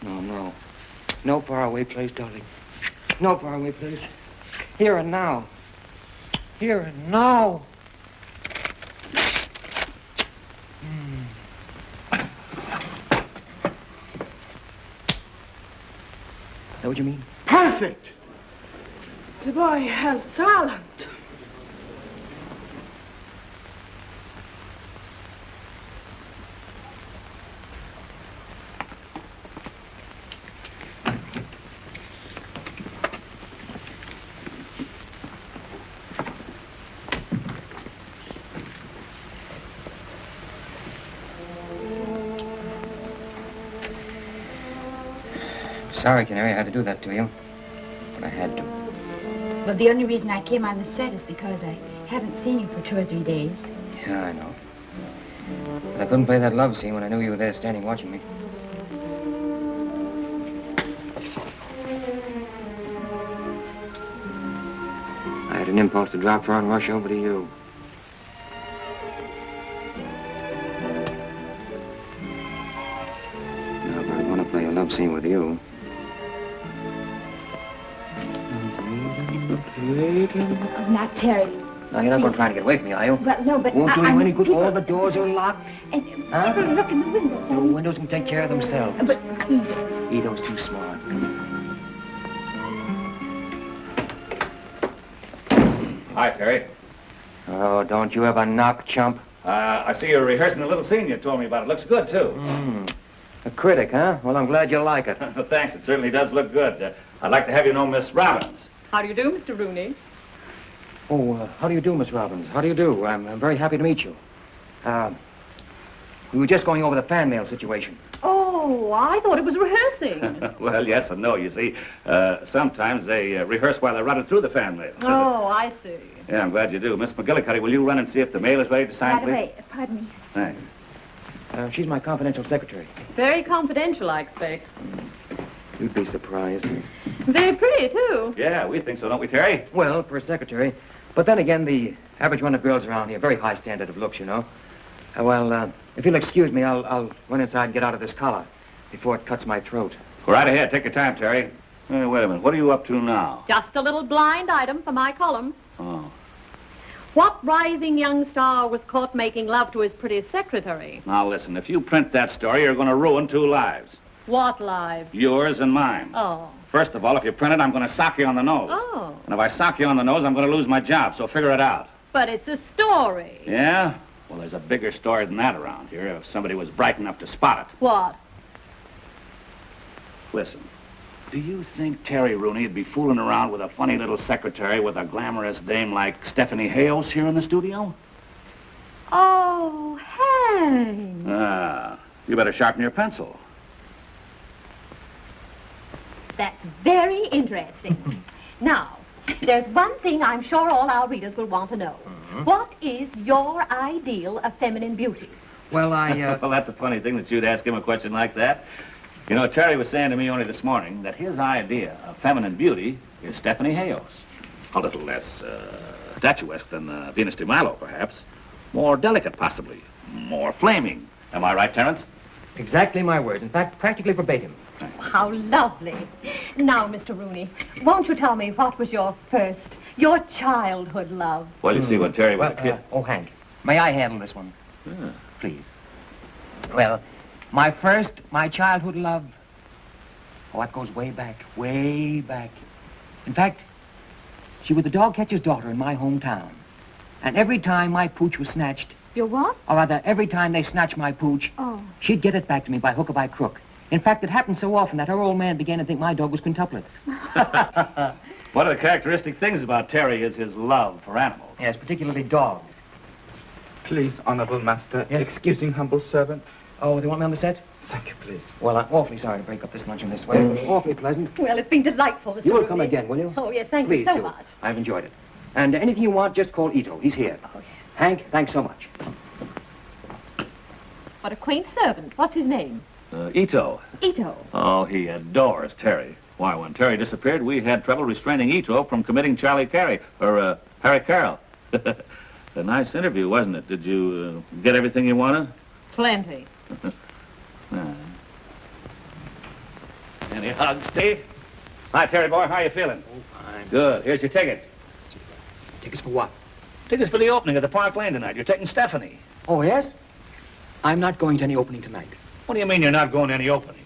No. No faraway place, darling. No faraway place. Here and now. Here and now. Is that what you mean? Perfect! The boy has talent. Sorry, Canary, I had to do that to you. But I had to. Well, the only reason I came on the set is because I haven't seen you for 2 or 3 days. Yeah, I know. But I couldn't play that love scene when I knew you were there standing watching me. I had an impulse to drop her and rush over to you. Now, if I want to play a love scene with you... waiting. Oh, now, Terry. Now, you're not going to try to get away from me, are you? Well, no, but Won't do you I any good. people- All the doors are locked. And Huh? people look in the windows. The windows can take care of themselves. But Ito. Ito's too smart. Hi, Terry. Oh, don't you ever knock, chump. I see you're rehearsing the little scene you told me about. It looks good, too. A critic, huh? Well, I'm glad you like it. Thanks. It certainly does look good. I'd like to have you know Miss Robbins. How do you do, Mr. Rooney? Oh, how do you do, Miss Robbins? How do you do? I'm very happy to meet you. We were just going over the fan mail situation. Oh, I thought it was rehearsing. Well, yes and no, you see. Sometimes they rehearse while they're running through the fan mail. Oh, I see. Yeah, I'm glad you do. Miss McGillicuddy, will you run and see if the mail is ready to sign, Right please? away. Pardon me. Thanks. She's my confidential secretary. Very confidential, I expect. You'd be surprised. Very pretty, too. Yeah, we think so, don't we, Terry? Well, for a secretary. But then again, the average run of girls around here, very high standard of looks, you know. If you'll excuse me, I'll run inside and get out of this collar before it cuts my throat. Go right ahead. Take your time, Terry. Wait a minute. What are you up to now? Just a little blind item for my column. Oh. What rising young star was caught making love to his pretty secretary? Now, listen. If you print that story, you're going to ruin 2 lives. What lives? Yours and mine. Oh. First of all, if you print it, I'm going to sock you on the nose. Oh. And if I sock you on the nose, I'm going to lose my job, so figure it out. But it's a story. Yeah? Well, there's a bigger story than that around here, if somebody was bright enough to spot it. What? Listen, do you think Terry Rooney would be fooling around with a funny little secretary with a glamorous dame like Stephanie Hales here in the studio? Oh, hey. You better sharpen your pencil. That's very interesting. Now, there's one thing I'm sure all our readers will want to know. What is your ideal of feminine beauty? Well, Well, that's a funny thing that you'd ask him a question like that. You know, Terry was saying to me only this morning that his idea of feminine beauty is Stephanie Hales. A little less statuesque than Venus de Milo, perhaps. More delicate, possibly. More flaming. Am I right, Terence? Exactly my words. In fact, practically verbatim. How lovely. Now, Mr. Rooney, won't you tell me what was your childhood love? Well, you see, when Terry was a kid... Hank, may I handle this one? Yeah. Please. Well, my childhood love, it goes way back, way back. In fact, she was the dog catcher's daughter in my hometown. And every time my pooch was snatched... Your what? Or rather, every time they snatched my pooch, she'd get it back to me by hook or by crook. In fact, it happened so often that her old man began to think my dog was quintuplets. One of the characteristic things about Terry is his love for animals. Yes, particularly dogs. Please, honorable master, Yes? excusing humble servant. Oh, they want me on the set? Thank you, please. Well, I'm awfully sorry to break up this luncheon this way. Awfully pleasant. Well, it's been delightful, Mr. You will Rooney. come again, will you? Oh, yes, thank Please you so do. much. I've enjoyed it. And anything you want, just call Ito. He's here. Oh, yes. Hank, thanks so much. What a quaint servant. What's his name? Ito. Ito. Oh, he adores Terry. Why, when Terry disappeared, we had trouble restraining Ito from committing Harry Carroll. A nice interview, wasn't it? Did you get everything you wanted? Plenty. Any hugs, Steve? Hi, Terry boy. How you feeling? Oh, fine. Good. Here's your tickets. Tickets for what? Tickets for the opening of the Park Lane tonight. You're taking Stephanie. Oh, yes? I'm not going to any opening tonight. What do you mean you're not going to any opening?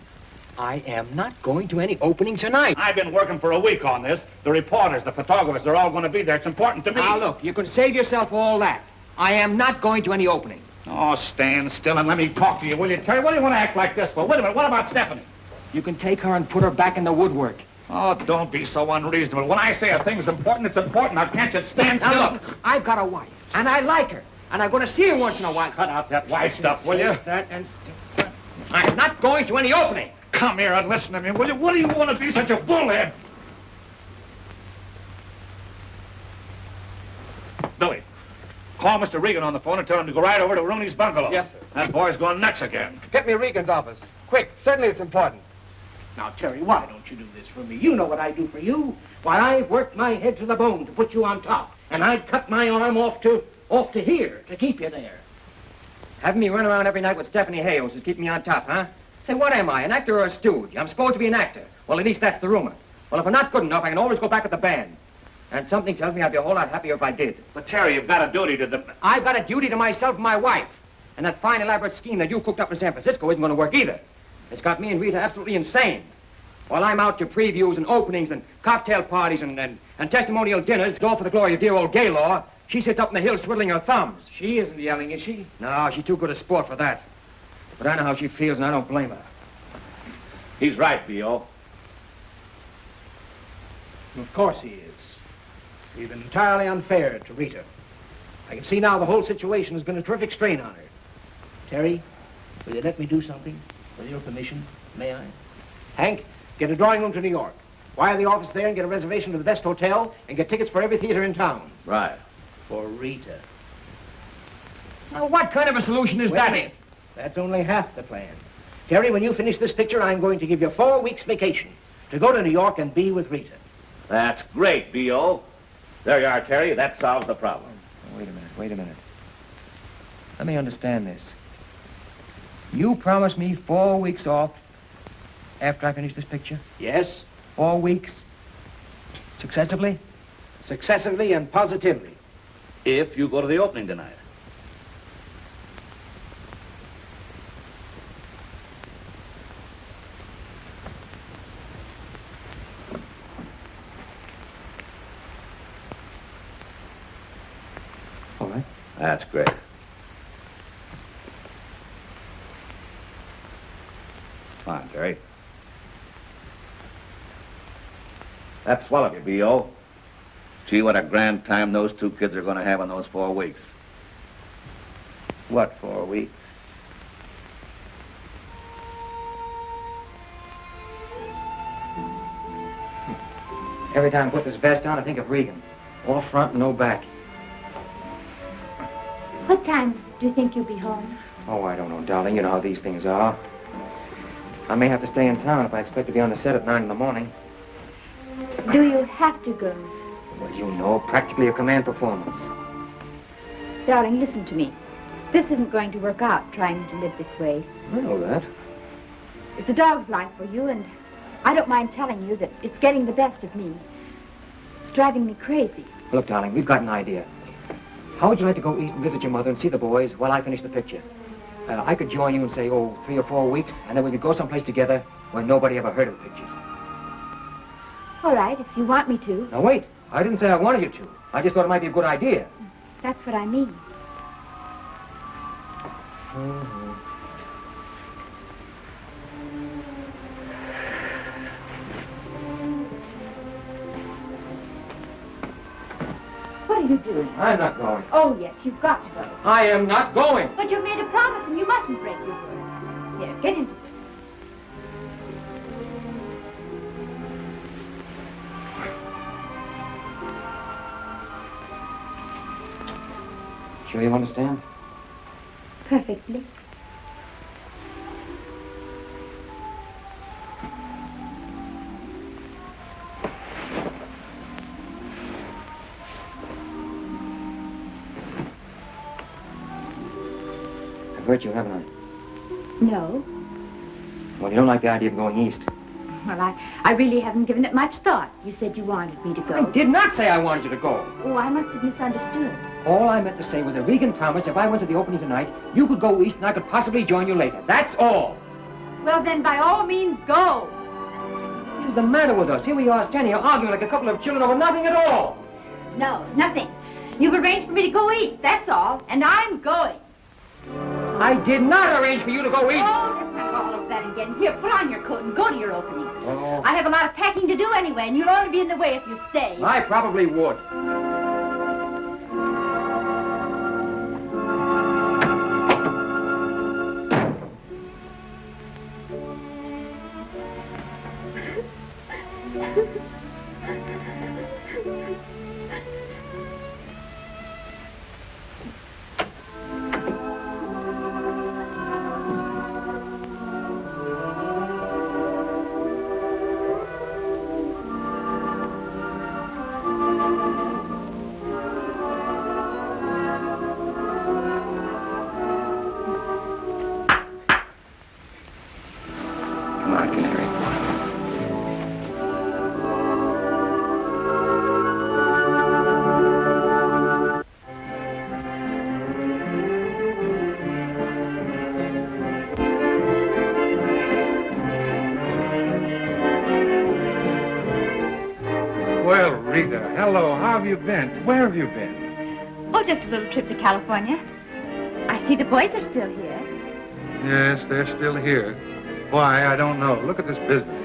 I am not going to any opening tonight. I've been working for a week on this. The reporters, the photographers, they're all going to be there. It's important to me. Now, look, you can save yourself all that. I am not going to any opening. Oh, stand still and let me talk to you, will you, Terry? What do you want to act like this for? Wait a minute. What about Stephanie? You can take her and put her back in the woodwork. Oh, don't be so unreasonable. When I say a thing's important, it's important. Now, can't you stand still? Now, look, I've got a wife, and I like her, and I'm going to see her once in a while. Cut out that wife stuff, will you? I'm not going to any opening. Come here and listen to me, will you? What do you want to be such a bullhead? Billy, call Mr. Regan on the phone and tell him to go right over to Rooney's bungalow. Yes, sir. That boy's going nuts again. Get me Regan's office. Quick, certainly it's important. Now, Terry, why don't you do this for me? You know what I do for you. Why, I've worked my head to the bone to put you on top. And I'd cut my arm off to here to keep you there. Having me run around every night with Stephanie Hales is keeping me on top, huh? Say, what am I, an actor or a stooge? I'm supposed to be an actor. Well, at least that's the rumor. Well, if I'm not good enough, I can always go back with the band. And something tells me I'd be a whole lot happier if I did. But, Terry, you've got a duty to the... I've got a duty to myself and my wife. And that fine, elaborate scheme that you cooked up in San Francisco isn't going to work either. It's got me and Rita absolutely insane. While I'm out to previews and openings and cocktail parties and testimonial dinners, all for the glory of dear old Gaylord, she sits up in the hills twiddling her thumbs. She isn't yelling, is she? No, she's too good a sport for that. But I know how she feels, and I don't blame her. He's right, B.O. Of course he is. We've been entirely unfair to Rita. I can see now the whole situation has been a terrific strain on her. Terry, will you let me do something? With your permission, may I? Hank, get a drawing room to New York. Wire the office there and get a reservation to the best hotel and get tickets for every theater in town. Right. For Rita. Now, what kind of a solution is that? That's only half the plan. Terry, when you finish this picture, I'm going to give you 4 weeks vacation to go to New York and be with Rita. That's great, B.O. There you are, Terry. That solves the problem. Wait a minute. Let me understand this. You promised me 4 weeks off after I finish this picture? Yes. 4 weeks? Successively? Successively and positively. If you go to the opening tonight. All right. That's great. Come on, Terry. That's swell of you, B.O. Gee, what a grand time those 2 kids are going to have in those 4 weeks. What 4 weeks? Every time I put this vest on, I think of Regan. All front and no back. What time do you think you'll be home? Oh, I don't know, darling. You know how these things are. I may have to stay in town if I expect to be on the set at 9 in the morning. Do you have to go? Well, you know, practically a command performance. Darling, listen to me. This isn't going to work out, trying to live this way. I know that. It's a dog's life for you, and I don't mind telling you that it's getting the best of me. It's driving me crazy. Look, darling, we've got an idea. How would you like to go east and visit your mother and see the boys while I finish the picture? I could join you in, say, 3 or 4 weeks, and then we could go someplace together where nobody ever heard of the pictures. All right, if you want me to. Now, wait. I didn't say I wanted you to. I just thought it might be a good idea. That's what I mean. What are you doing? I'm not going. Oh, yes, you've got to go. I am not going. But you've made a promise, and you mustn't break your word. Here, get into this. Sure you understand? Perfectly. I've hurt you, haven't I? No. Well, you don't like the idea of going east. Well, I really haven't given it much thought. You said you wanted me to go. I did not say I wanted you to go. Oh, I must have misunderstood. All I meant to say was that Regan promised if I went to the opening tonight, you could go east and I could possibly join you later. That's all. Well, then, by all means, go. What's the matter with us? Here we are standing here arguing like a couple of children over nothing at all. No, nothing. You've arranged for me to go east, that's all. And I'm going. I did not arrange for you to go east. Oh, let's not go all over that again. Here, put on your coat and go to your opening. Oh. I have a lot of packing to do anyway, and you'll only be in the way if you stay. I probably would. Well, Rita, hello. How have you been? Where have you been? Oh, just a little trip to California. I see the boys are still here. Yes, they're still here. Why, I don't know. Look at this business.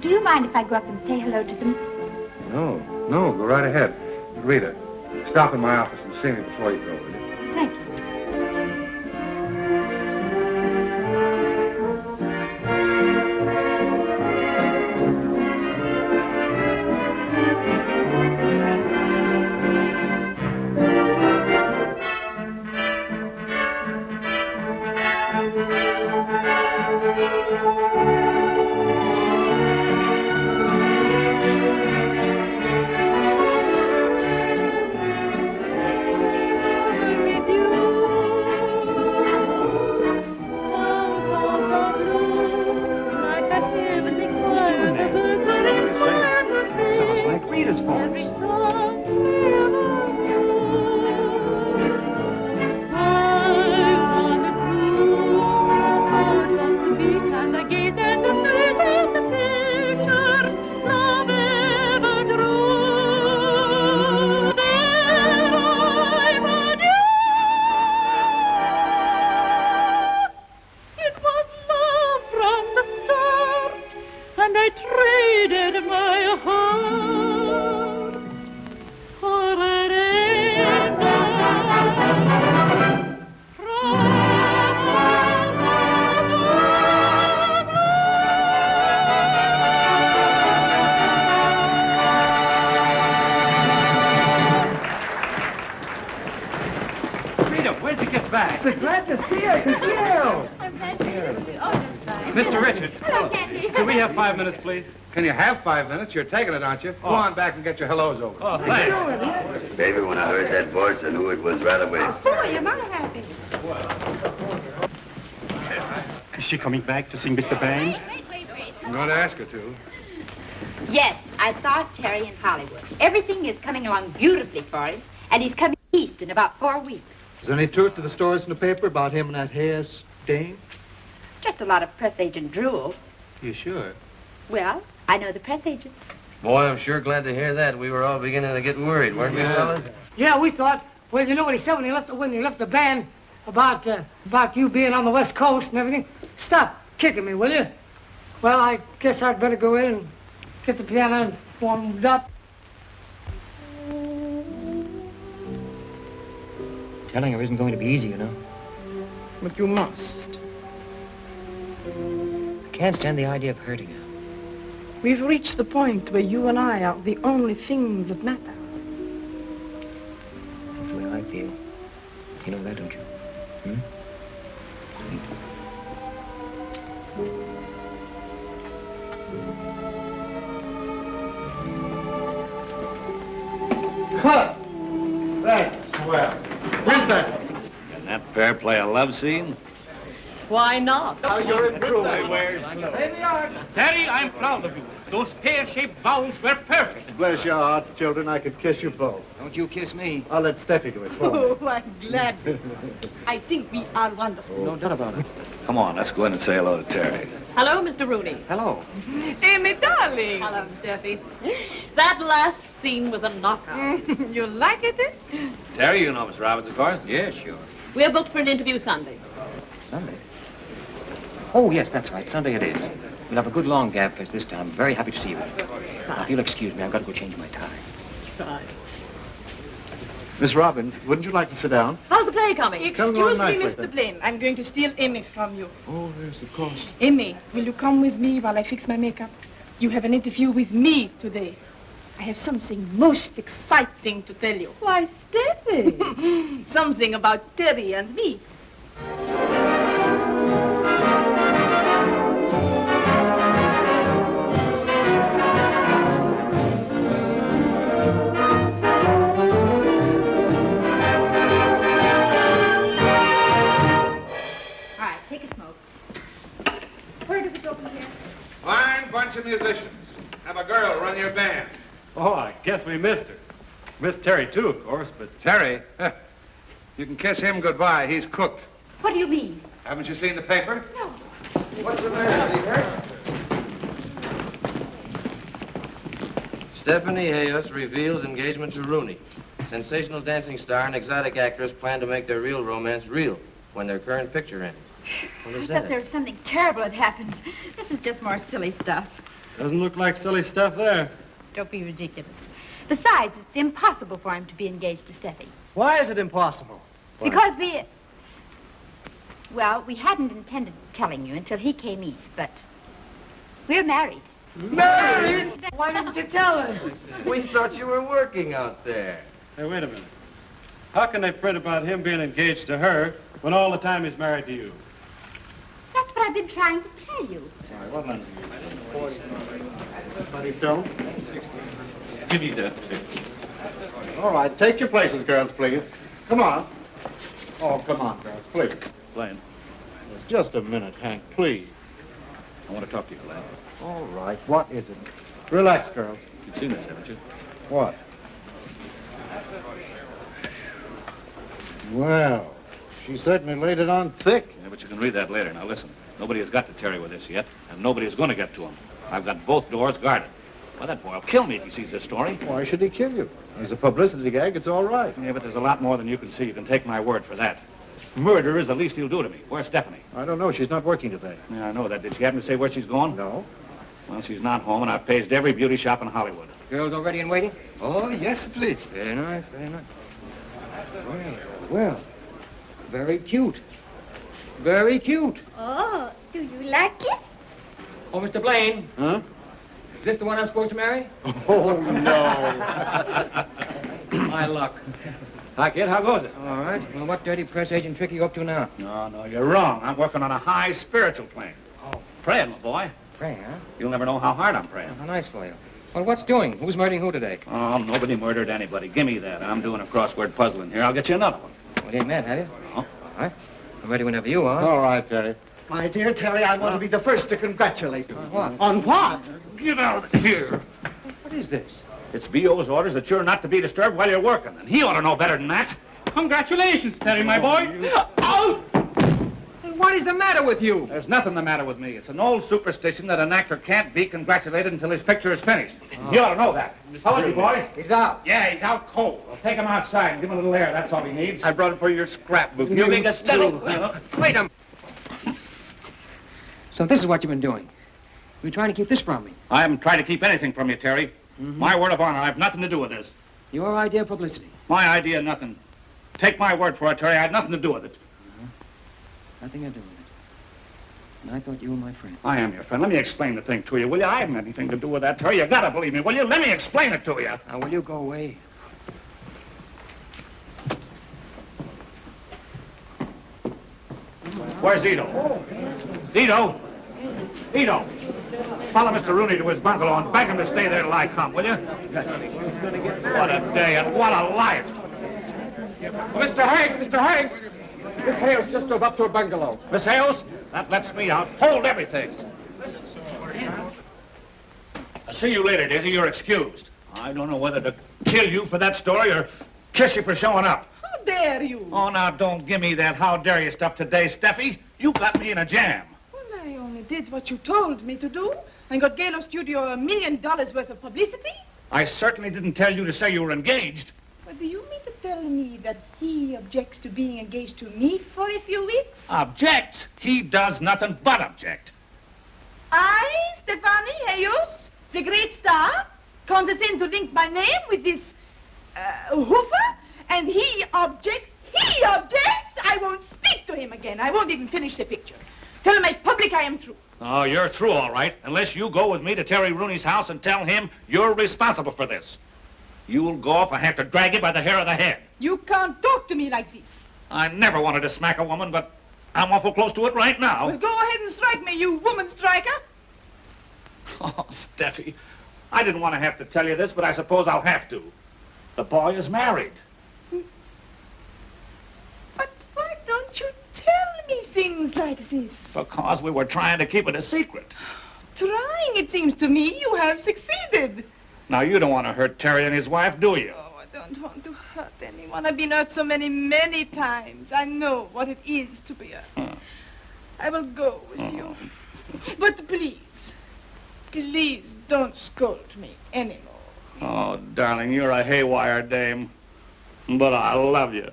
Do you mind if I go up and say hello to them? No, go right ahead. Rita, stop in my office and see me before you go, will you? Thank you. So glad to see you. Thank you. I'm glad to see you. Oh, that's fine. Mr. Richards. Hello, Candy. Can we have 5 minutes, please? Can you have 5 minutes? You're taking it, aren't you? Go on back and get your hellos over. Oh, thanks. Baby, when I heard that voice, I knew it was right away. Boy, you're not happy. Is she coming back to sing Mr. Band? I'm going to ask her to. Yes, I saw Terry in Hollywood. Everything is coming along beautifully for him, and he's coming east in about 4 weeks. Is there any truth to the stories in the paper about him and that Hayes dame? Just a lot of press agent drool. You sure? Well, I know the press agent. Boy, I'm sure glad to hear that. We were all beginning to get worried, weren't we, fellas? Yeah, we thought. Well, you know what he said when he left the band about you being on the West Coast and everything. Stop kicking me, will you? Well, I guess I'd better go in and get the piano warmed up. Telling her isn't going to be easy, you know. But you must. I can't stand the idea of hurting her. We've reached the point where you and I are the only things that matter. That's the way I feel. You know that, don't you? Cut! That's swell. Print that. Can that pair play a love scene? Why not? Now you're improving. There they are. Terry, I'm proud of you. Those pear-shaped vowels were perfect. Bless your hearts, children. I could kiss you both. Don't you kiss me. I'll let Steffi do it for me. Oh, I'm glad. I think we are wonderful. No doubt about it. Come on, let's go in and say hello to Terry. Hello, Mr. Rooney. Hello. Amy, darling. Hello, Steffi. That last scene was a knockout. You like it, eh? Terry, you know Miss Roberts, of course? Yeah, sure. We're booked for an interview Sunday. Sunday? Oh, yes, that's right. Sunday it is. We'll have a good long gab fest this time. I'm very happy to see you. Now, if you'll excuse me, I've got to go change my tie. Fine. Miss Robbins, wouldn't you like to sit down? How's the play coming? Come Excuse on me, nicely, Mr. then. Blaine. I'm going to steal Amy from you. Oh, yes, of course. Amy, will you come with me while I fix my makeup? You have an interview with me today. I have something most exciting to tell you. Why, Steffi? Something about Terry and me. Fine bunch of musicians. Have a girl run your band. Oh, I guess we missed her. Missed Terry, too, of course, but... Terry? You can kiss him goodbye. He's cooked. What do you mean? Haven't you seen the paper? No. What's the matter, Seabird? Stephanie Hayos reveals engagement to Rooney. Sensational dancing star and exotic actress plan to make their real romance real when their current picture ends. What I is thought that? there was something terrible had happened. This is just more silly stuff. Doesn't look like silly stuff there. Don't be ridiculous. Besides, it's impossible for him to be engaged to Steffi. Why is it impossible? Because well, we hadn't intended telling you until he came east, but we're married. Married? Why didn't you tell us? We thought you were working out there. Hey, wait a minute. How can they fret about him being engaged to her when all the time he's married to you? That's what I've been trying to tell you. Sorry, what line? Buddy, Phil. Give me that. All right, take your places, girls, please. Come on. Oh, come on, girls, please. Glenn, Just a minute, Hank, please. I want to talk to you, Glenn. All right, what is it? Relax, girls. You've seen this, haven't you? What? Well, she certainly laid it on thick. Yeah, but you can read that later. Now listen, nobody has got to Terry with this yet, and nobody is going to get to him. I've got both doors guarded. Why, that boy will kill me if he sees this story. Why should he kill you? He's a publicity gag, it's all right. Yeah, but there's a lot more than you can see. You can take my word for that. Murder is the least he'll do to me. Where's Stephanie? I don't know, she's not working today. Yeah, I know that. Did she happen to say where she's going? No. Well, she's not home, and I've paged every beauty shop in Hollywood. Girls already in waiting? Oh, yes, please. Very nice, very nice. Well, very cute. Very cute. Oh, do you like it? Oh, Mr. Blaine. Huh? Is this the one I'm supposed to marry? Oh, no. My luck. Hi, kid. How goes it? All right. Well, what dirty press agent trick are you up to now? No, you're wrong. I'm working on a high spiritual plane. Oh. Praying, my boy. Praying, huh? You'll never know how hard I'm praying. How nice for you. Well, what's doing? Who's murdering who today? Oh, nobody murdered anybody. Give me that. I'm doing a crossword puzzle in here. I'll get you another one. Well, you ain't mad, have you? No. All right. I'm ready whenever you are. All right, Terry. My dear Terry, I want to be the first to congratulate you. On what? On what? Get out of here. What is this? It's B.O.'s orders that you're not to be disturbed while you're working, and he ought to know better than that. Congratulations, Terry, my boy. Out! What is the matter with you? There's nothing the matter with me. It's an old superstition that an actor can't be congratulated until his picture is finished. You ought to know that. How is he, boy? He's out. Yeah, he's out cold. Well, take him outside and give him a little air. That's all he needs. I brought it for your scrapbook. You think it's little? Wait a minute. So this is what you've been doing. You're trying to keep this from me. I haven't tried to keep anything from you, Terry. My word of honor, I have nothing to do with this. Your idea of publicity. My idea, nothing. Take my word for it, Terry. I had nothing to do with it. Nothing to do with it. And I thought you were my friend. I am your friend. Let me explain the thing to you, will you? I haven't anything to do with that, Terry. You gotta believe me, will you? Let me explain it to you. Now, will you go away? Where's Ito? Ito! Ito! Follow Mr. Rooney to his bungalow and beg him to stay there till I come, will you? What a day and what a life! Mr. Haig! Miss Hales just drove up to her bungalow. Miss Hales, that lets me out. Hold everything. I'll see you later, Daisy. You're excused. I don't know whether to kill you for that story or kiss you for showing up. How dare you? Oh, now, don't give me that how dare you stuff today, Steffi. You got me in a jam. Well, I only did what you told me to do. I got Galo Studio $1 million worth of publicity. I certainly didn't tell you to say you were engaged. But do you mean to tell me that he objects to being engaged to me for a few weeks? Object? He does nothing but object. I, Stefani Hayos, the great star, condescend to link my name with this, hoofer, and he objects. He objects! I won't speak to him again. I won't even finish the picture. Tell my public I am through. Oh, you're through, all right, unless you go with me to Terry Rooney's house and tell him you're responsible for this. You'll go if I have to drag you by the hair of the head. You can't talk to me like this. I never wanted to smack a woman, but I'm awful close to it right now. Well, go ahead and strike me, you woman striker. Oh, Steffi, I didn't want to have to tell you this, but I suppose I'll have to. The boy is married. But why don't you tell me things like this? Because we were trying to keep it a secret. Trying, it seems to me, you have succeeded. Now, you don't want to hurt Terry and his wife, do you? Oh, I don't want to hurt anyone. I've been hurt so many times. I know what it is to be hurt. I will go with you. But please don't scold me anymore. Oh, darling, you're a haywire dame. But I love you.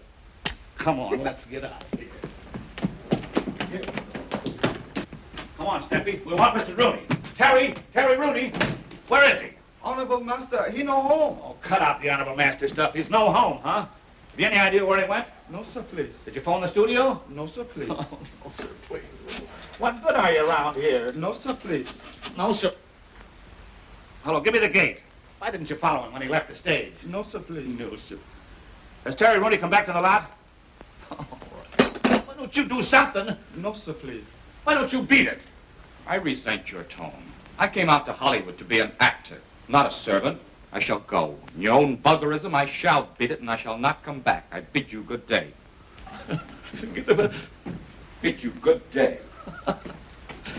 Come on, let's get out of here. Come on, Steffi. We want Mr. Rooney. Terry Rooney. Where is he? Honorable master, he no home. Oh, cut out the honorable master stuff. He's no home, huh? Have you any idea where he went? No, sir, please. Did you phone the studio? No, sir, please. Oh, no, sir, please. What good are you around here? No, sir, please. No, sir. Hello, give me the gate. Why didn't you follow him when he left the stage? No, sir, please. No, sir. Has Terry Rooney come back to the lot? All right. Why don't you do something? No, sir, please. Why don't you beat it? I resent your tone. I came out to Hollywood to be an actor, not a servant. I shall go. In your own vulgarism, I shall beat it, and I shall not come back. I bid you good day. Bid you good day.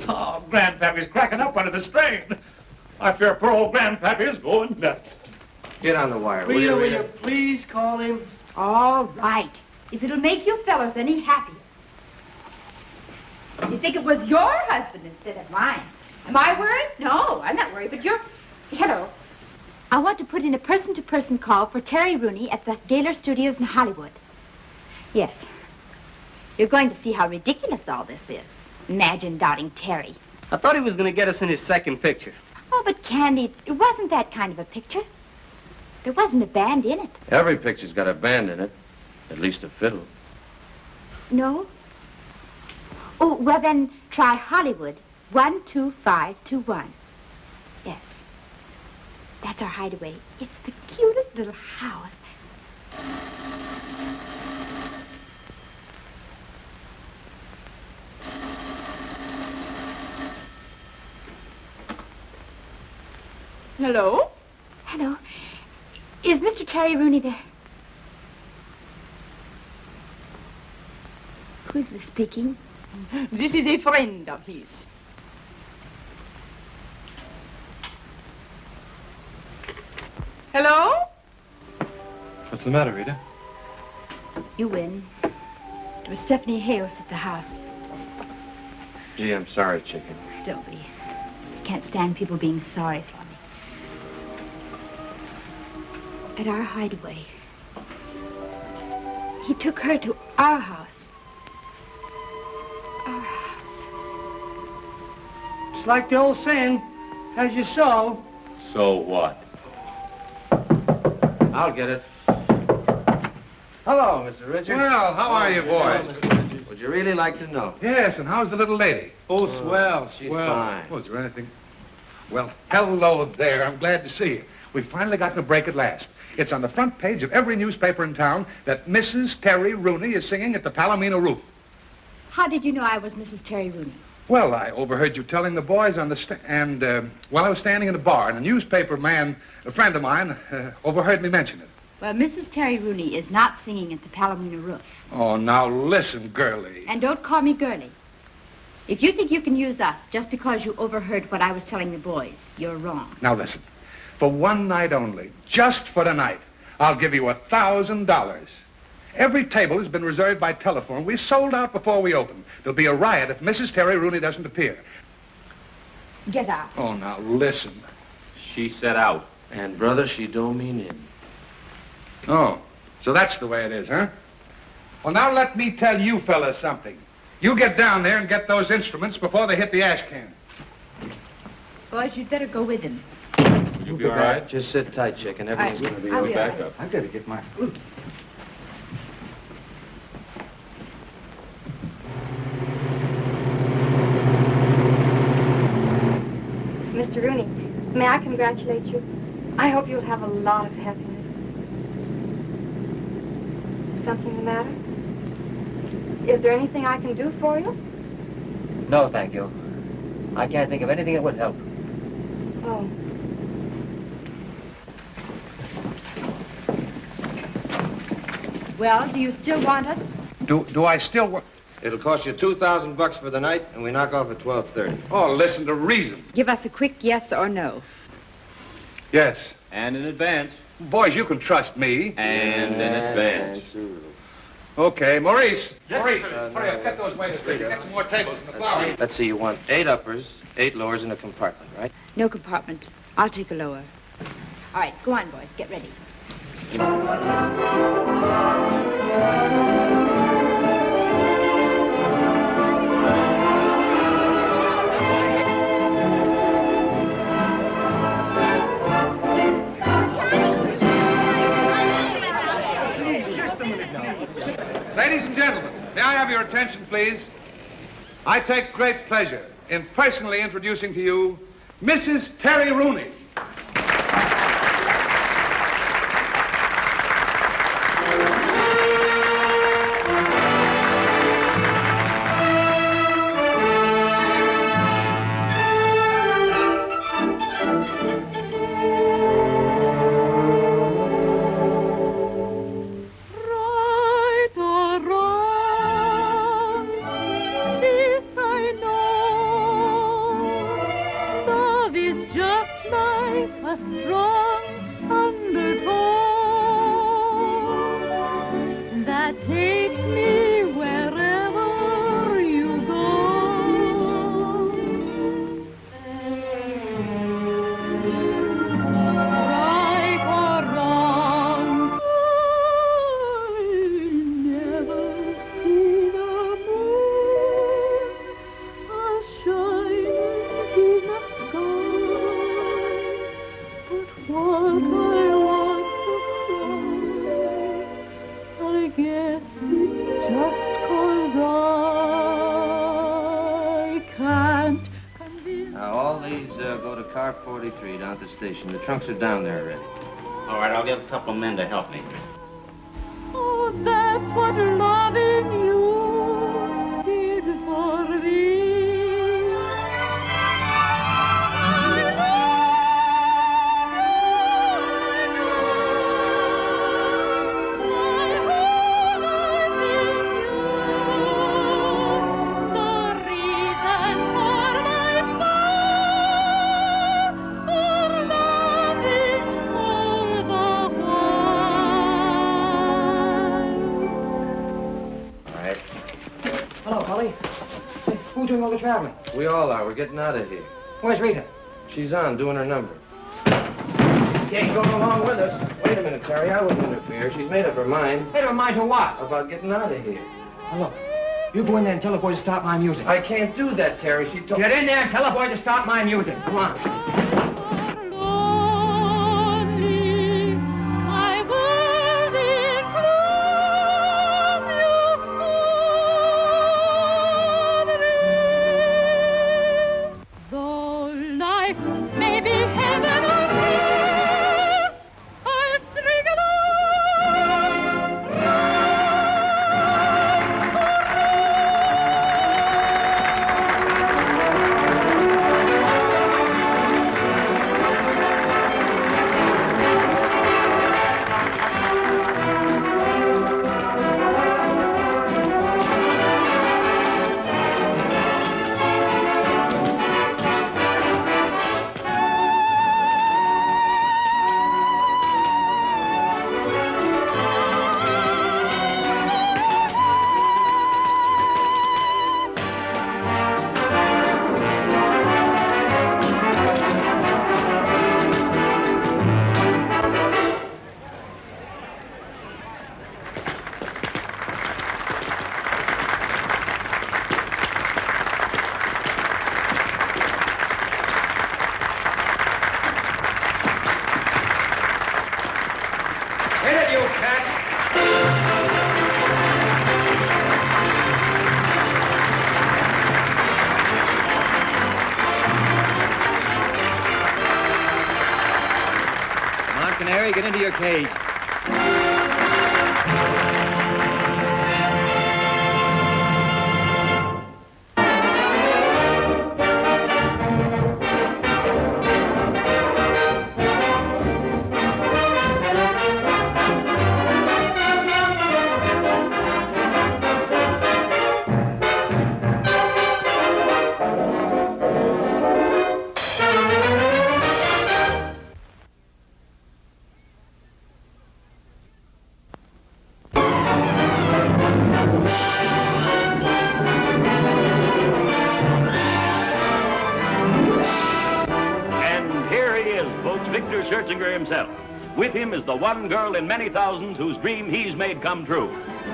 Oh, Grandpappy's cracking up under the strain. I fear poor old Grandpappy is going nuts. Get on the wire, Rita, will you please call him? All right. If it'll make you fellows any happier. You think it was your husband instead of mine. Am I worried? No, I'm not worried, but you're... Hello. I want to put in a person-to-person call for Terry Rooney at the Gaylor Studios in Hollywood. Yes. You're going to see how ridiculous all this is. Imagine doubting Terry. I thought he was going to get us in his second picture. Oh, but Candy, it wasn't that kind of a picture. There wasn't a band in it. Every picture's got a band in it. At least a fiddle. No? Oh, well then, try Hollywood 12521. Yes. That's our hideaway. It's the cutest little house. Hello? Hello. Is Mr. Terry Rooney there? Who's this speaking? This is a friend of his. Hello? What's the matter, Rita? You win. It was Stephanie Hayos at the house. Gee, I'm sorry, chicken. Don't be. I can't stand people being sorry for me. At our hideaway, he took her to our house. Our house. It's like the old saying, as you sow. So what? I'll get it. Hello, Mr. Richards. Well, how are you, boys? Would you really like to know? Yes, and how's the little lady? Oh, swell, She's swell. fine. Oh, is there anything? Well, hello there. I'm glad to see you. We've finally gotten a break at last. It's on the front page of every newspaper in town that Mrs. Terry Rooney is singing at the Palomino roof. How did you know I was Mrs. Terry Rooney? Well, I overheard you telling the boys on the while I was standing in the bar, and a newspaper man, a friend of mine, overheard me mention it. Well, Mrs. Terry Rooney is not singing at the Palomino roof. Oh, now listen, girlie. And don't call me girlie. If you think you can use us just because you overheard what I was telling the boys, you're wrong. Now listen. For one night only, just for tonight, I'll give you $1,000. Every table has been reserved by telephone. We sold out before we opened. There'll be a riot if Mrs. Terry Rooney doesn't appear. Get out. Oh, now listen. She said out. And, brother, she don't mean in. Oh, so that's the way it is, huh? Well, now let me tell you fellas something. You get down there and get those instruments before they hit the ash can. Boys, you'd better go with him. You'll be all right? Just sit tight, chicken. Everything's going to be I'll okay. be all right. Back up. I've got to get my flute. Mr. Rooney, may I congratulate you? I hope you'll have a lot of happiness. Is something the matter? Is there anything I can do for you? No, thank you. I can't think of anything that would help. Oh. Well, do you still want us? Do I still work? It'll cost you $2,000 for the night, and we knock off at 12:30. Oh, listen to reason. Give us a quick yes or no. Yes. And in advance. Boys, you can trust me. And in advance. Okay, Maurice. Yes, Maurice. Hurry up, get those waiters ready. Get some more tables in the flower. Let's see, you want 8 uppers, 8 lowers in a compartment, right? No compartment. I'll take a lower. All right, go on, boys. Get ready. Ladies and gentlemen, may I have your attention, please? I take great pleasure in personally introducing to you Mrs. Terry Rooney. Station. The trunks are down there already. All right, I'll get a couple of men to help me. Oh, that's what loving you did for me. Who's doing all the traveling? We all are. We're getting out of here. Where's Rita? She's on, doing her number. Yeah, she's going along with us. Wait a minute, Terry. I wouldn't interfere. She's made up her mind. Made up her mind to what? About getting out of here. Now, look. You go in there and tell the boys to stop my music. I can't do that, Terry. She told... Get in there and tell the boys to stop my music. Come on. Get into your cage. folks, Victor Schertzinger himself. With him is the one girl in many thousands whose dream he's made come true.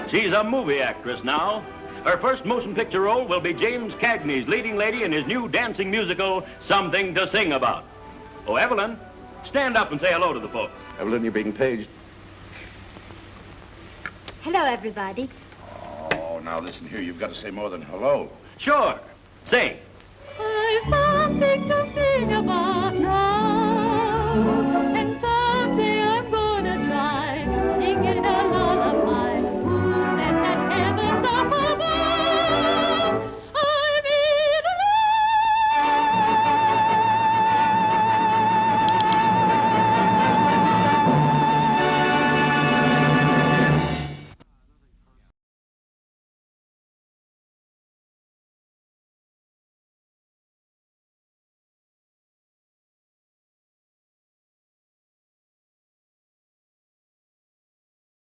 She's a movie actress now. Her first motion picture role will be James Cagney's leading lady in his new dancing musical, Something to Sing About. Oh, Evelyn, stand up and say hello to the folks. Evelyn, you're being paged. Hello, everybody. Oh, now listen here. You've got to say more than hello. Sure. Sing. I've something to sing about now.